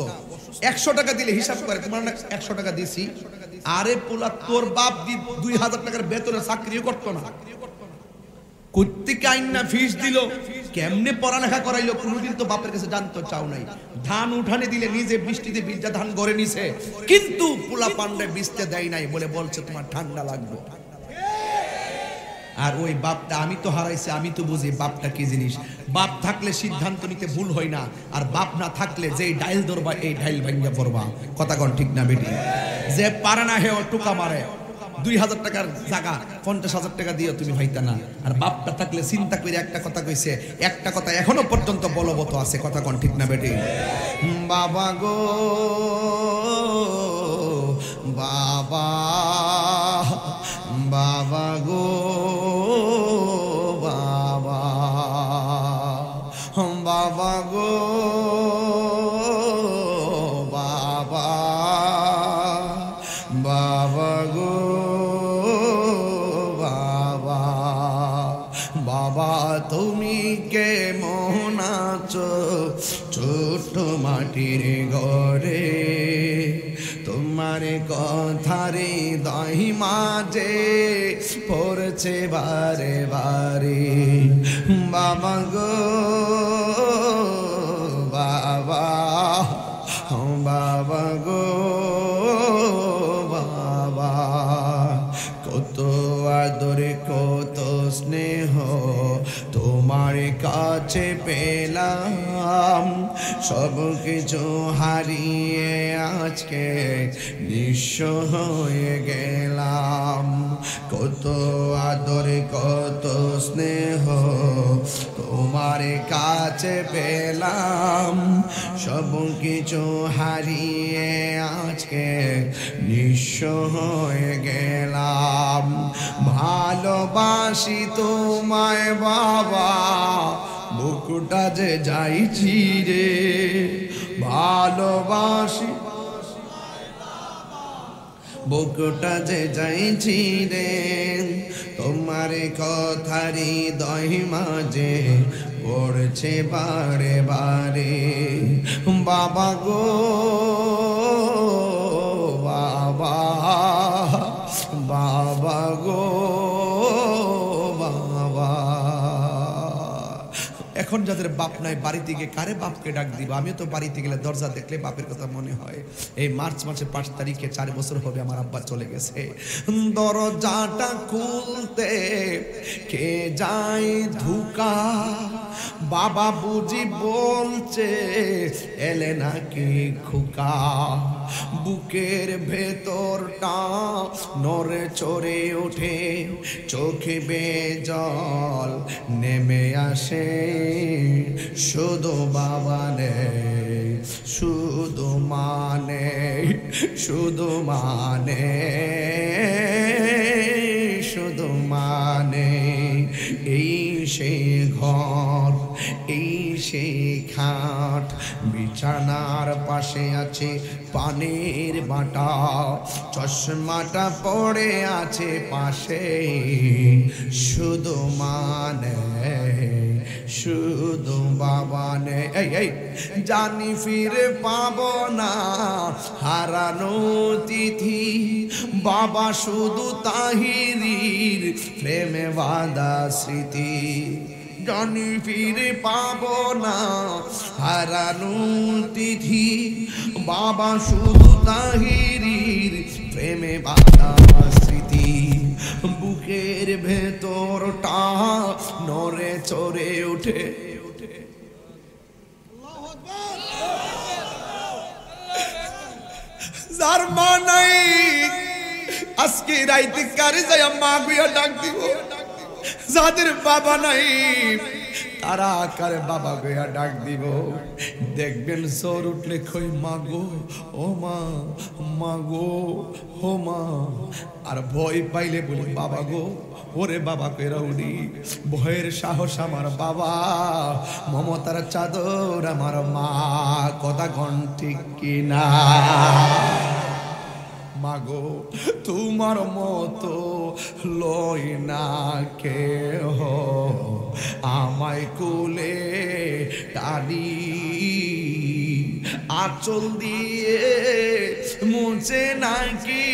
Speaker 1: 100 টাকা দিলে হিসাব করে, তোমার 100 টাকা দিছি, আরে পোলা তোর বাপ 2000 টাকার বেতনে চাকরিও করতো না, কর্তিকে আইনা ফিস দিল, কেমনে পড়ালেখা করাইলো, কোনোদিন তো বাপের কাছে জানতে চাও নাই। ধান উঠানে দিলে নিজে বৃষ্টিতে ভিজা ধান গড়ে নিছে, কিন্তু পোলা পান্ডে বিছতে দেয় নাই, বলে বলছে তোমার ঠান্ডা লাগবে। আর ওই বাপটা আমি তো হারাইছি, আমি তো বুঝি বাপটা কি জিনিস। বাপ থাকলে সিদ্ধান্ত নিতে ভুল হয় না, আর বাপ না থাকলে যেই ডাইল ধরবা এই ডাইল ভাঙ্গা পড়বা। কথা কোন ঠিক না বেটি? যে পারে না হে টুকা মারে, 2000 টাকার জায়গা 50,000 টাকা দিও তুমি ভাইতা না। আর বাপটা থাকলে চিন্তা করে একটা কথা কইছে, একটা কথা এখনো পর্যন্ত বলবৎ আছে। কথা কোন ঠিক না বেটি? বাবা গো বাবা, বাবা গো বাবা, বাবা গো বাবা, বাবা গো বাবা, বাবা তুমি কেমন আছো ছোট মাটির ঘরে, তোমার কথারে দহি মাঝে পড়ছে বারে বারে। বাবা গো বাবা, বাবা গো বাবা, কত আদরে কত স্নেহ তোমার কাছে পেলাম, সব কিছু হারিয়ে আজকে নিঃস্ব হয়ে গেলাম। কত আদরে কত স্নেহ তোমার কাছে পেলাম, সব কিছু হারিয়ে আজকে নিঃস্ব হয়ে গেলাম। ভালোবাসি তোমায় বাবা, বুকটা যে যাইছি রে, ভালোবাসি বুকটা যে যাইছি রে, তোমার কথারি দহি মাঝে পড়ছে বারে বারে। বাবা গো বাবা, বাবা গো বাবা। এখন যাদের বাপ নাই বাড়িতে গিয়ে কারে বাপকে ডাক দিব? আমিও তো বাড়িতে গেলে দরজা দেখলে বাপের কথা মনে হয়। এই মার্চ মাসের 5 তারিখে 4 বছর হবে আমার আব্বা চলে গেছে। দরজাটা খুলতে কে যায় ধুকা, বাবা বুঝি বলছে এলে নাকি খোকা। বুকের ভেতরটা নড়ে চড়ে ওঠে, চোখে বেজল নেমে আসে। শুধু বাবা নেই, শুধু মানে, শুধু মানে, শুধু মানে। এই সে ঘর, এই সে খাট, বিছানার পাশে আছে পানের বাটা, চশমাটা পড়ে আছে পাশে। শুধু মানে, শুধু বাবা নে। এই জানি ফিরে পাবো না হারানো তিথি, বাবা শুধু তাহিরির প্রেমে বাঁধা স্মৃতি। জানি ফিরে পাবো না হারানো তিথি, বাবা শুধু তাহিরির প্রেমে বাঁধা স্মৃতি। বুকের ভেতরটা নড়ে চড়ে ওঠে, যার মা নাই আজকে রাইতে কারে যায় মা গুয়া ডাক দিব। যাদের বাবা নাই তারা কারে বাবা গুয়া ডাক দিব। দেখবেন জ্বর উঠলে কই মাগো ও মা, মাগো ও মা। আর ভয় পাইলে বলি বাবা গো, ওরে বাবা কইরা উনি। ভয়ের সাহস আমার বাবা, মমতার চাদর আমার মা। কথা কোন ঠিক কিনা? মাগো তোমার মতো লই না কেহ, আমায় কোলে টানি আঁচল দিয়ে মুছে নাকি।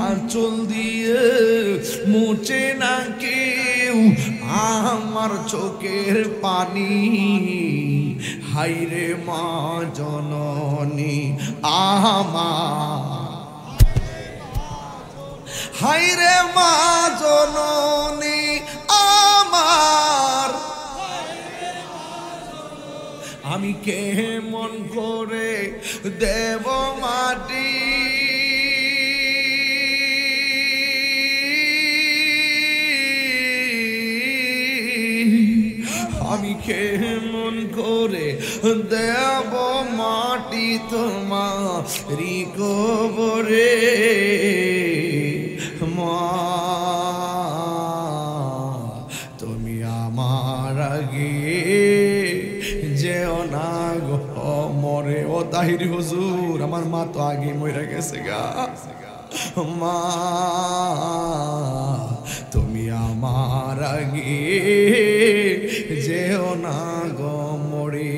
Speaker 1: আঁচল দিয়ে মুছে না কেউ আমার চোখের পানি। হাইরে মা জননী আমার, হাইরে মা জননী আমার। আমি কেমন করে দেব মাটি, আমি কেমন করে দেব মাটি তোমারি কবরে। মা তুমি আমার আগে যেও না গো মরে। ও তাহিরি হুজুর, আমার মা তো আগে মরে গেছে গা। মা তুমি আমার আগে যেও না গো মরে।